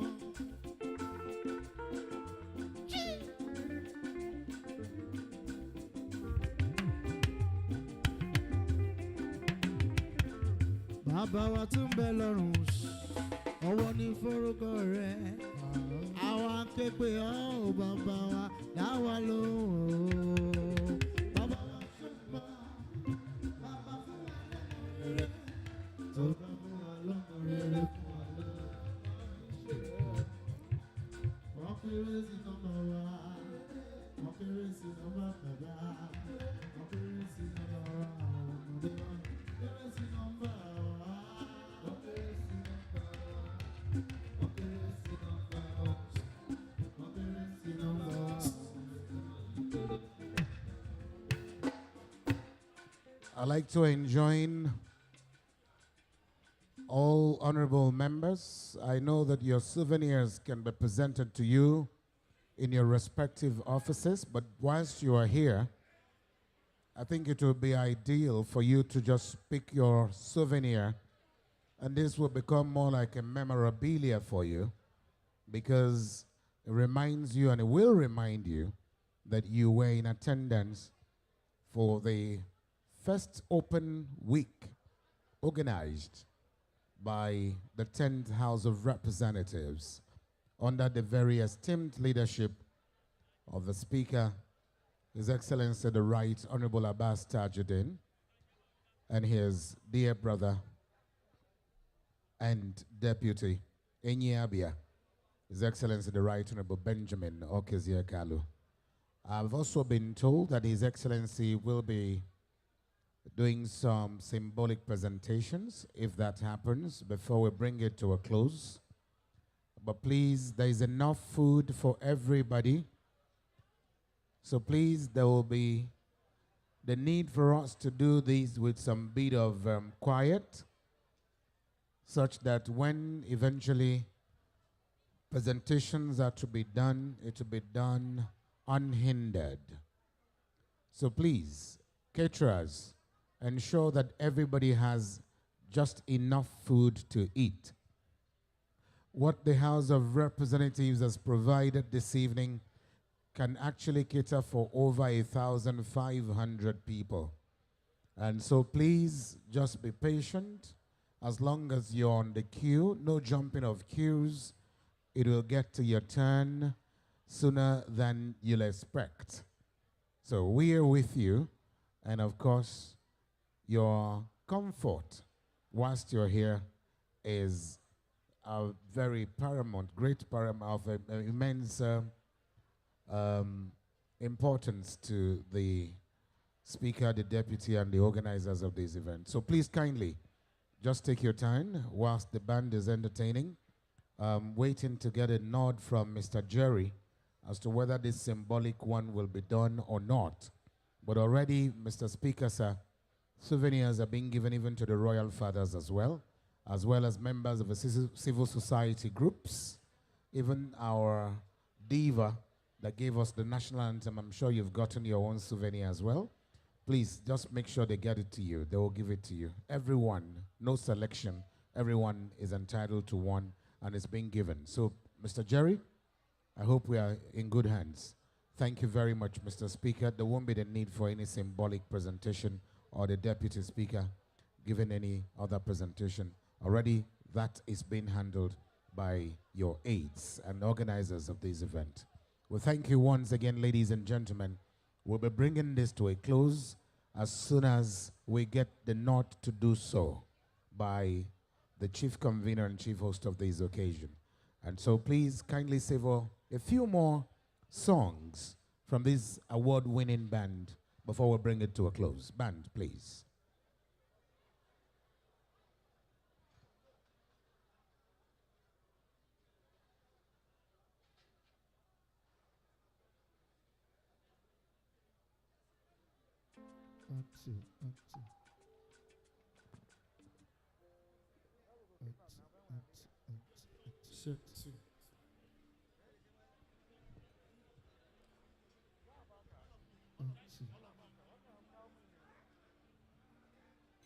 Bàbá wa tún bẹ lọ́rùn, ọwọ́ ní forúkọ rẹ̀. Àwa képe ọ́ bàbá wa dáwà lóhùn. Bàbá wa ṣùgbọ́n bàbá fún wa lọ́mọ rere. Tó bá fún wa lọ́mọ rere fún wa lọ́mọ. Wọ́n kéré sí nọ́mbà wa. Wọ́n kéré sí nọ́mbà bàbá. Wọ́n kéré sí nọ́mbà wa. Àwọn ọmọdé wa kéré sí nọ́mbà wa. I'd like to enjoin All honorable members, I know that your souvenirs can be presented to you in your respective offices, but whilst you are here, I think it will be ideal for you to just pick your souvenir, and this will become more like a memorabilia for you, because it reminds you, and it will remind you, that you were in attendance for the first open week organized by the 10th House of Representatives under the very esteemed leadership of the Speaker, His Excellency the Right Honorable Abbas Tajuddin, and his dear brother and Deputy Enyiabia, His Excellency the Right Honorable Benjamin Okezie Kalu. I've also been told that His Excellency will be doing some symbolic presentations, if that happens, before we bring it to a close. But please, there is enough food for everybody. So please, there will be the need for us to do this with some bit of quiet, such that when eventually presentations are to be done, it will be done unhindered. So please, caterers, ensure that everybody has just enough food to eat. What the House of Representatives has provided this evening can actually cater for over 1,500 people. And so please just be patient. As long as you're on the queue, no jumping of queues. It will get to your turn sooner than you'll expect. So we are with you, and of course, your comfort whilst you're here is a very paramount, great paramount, of immense importance to the Speaker, the Deputy, and the organizers of this event. So please kindly just take your time whilst the band is entertaining, waiting to get a nod from Mr. Jerry as to whether this symbolic one will be done or not. But already, Mr. Speaker, sir, souvenirs are being given even to the royal fathers as well as members of the civil society groups, even our diva that gave us the national anthem. I'm sure you've gotten your own souvenir as well. Please, just make sure they get it to you. They will give it to you. Everyone, no selection, everyone is entitled to one, and it's being given. So, Mr. Jerry, I hope we are in good hands. Thank you very much, Mr. Speaker. There won't be the need for any symbolic presentation or the Deputy Speaker giving any other presentation. Already, that is being handled by your aides and organizers of this event. Well, thank you once again, ladies and gentlemen. We'll be bringing this to a close as soon as we get the nod to do so by the chief convener and chief host of this occasion. And so please kindly savor a few more songs from this award-winning band before we bring it to a close. Band, please.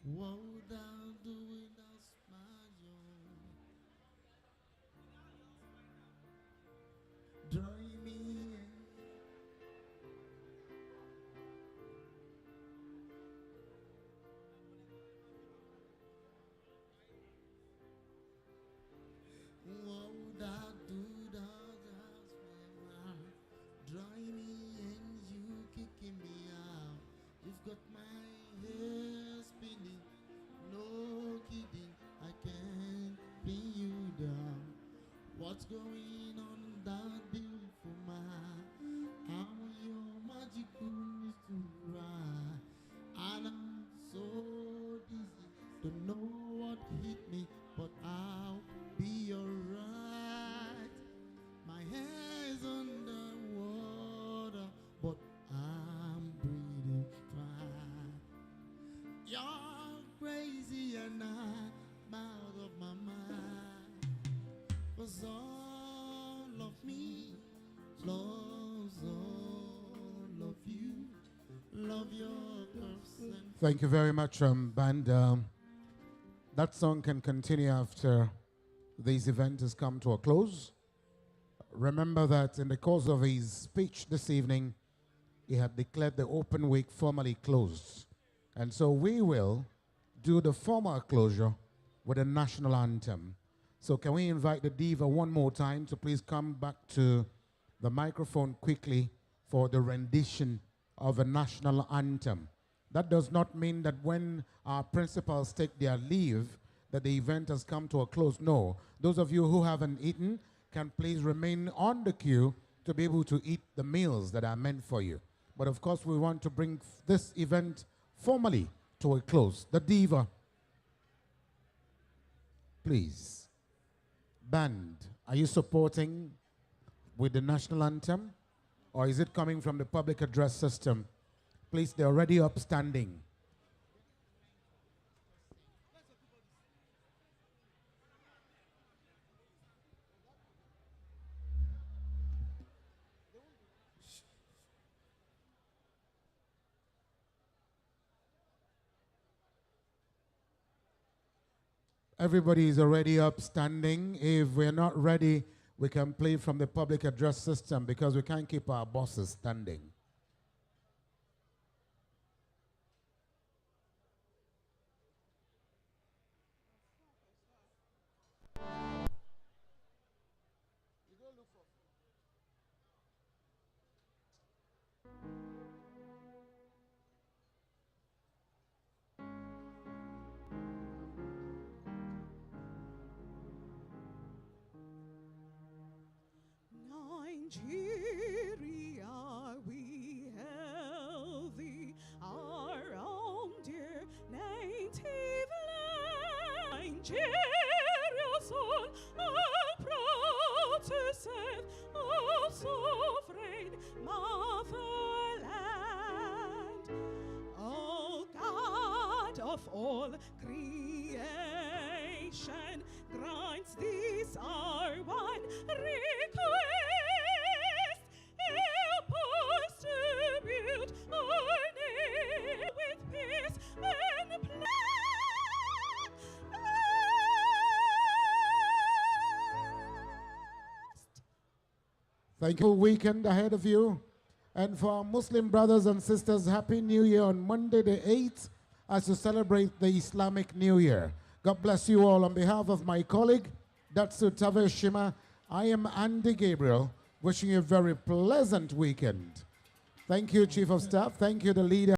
What would I do without my joy? Drawing me in. What would I Thank you very much, band. That song can continue after this event has come to a close. Remember that in the course of his speech this evening, he had declared the open week formally closed. And so we will do the formal closure with a national anthem. So can we invite the diva one more time to please come back to the microphone quickly for the rendition of a national anthem. That does not mean that when our principals take their leave, that the event has come to a close. No. Those of you who haven't eaten can please remain on the queue to be able to eat the meals that are meant for you. But of course, we want to bring this event formally to a close. The diva, please. Band, are you supporting with the national anthem? Or is it coming from the public address system? Please, they're already upstanding. Everybody is already upstanding. If we're not ready, we can play from the public address system because we can't keep our bosses standing. Nigeria, we hail thee, our own dear native land. Nigeria, son, I'm proud to serve, oh sovereign motherland. Oh God of all creation, grant this our one request. Help us to build our nation with peace and Thank you. Weekend ahead of you. And for our Muslim brothers and sisters, Happy New Year on Monday the 8th as you celebrate the Islamic New Year. God bless you all. On behalf of my colleague, Datsu Tave Shima, I am Andy Gabriel, wishing you a very pleasant weekend. Thank you, Chief of Staff. Thank you, the leader.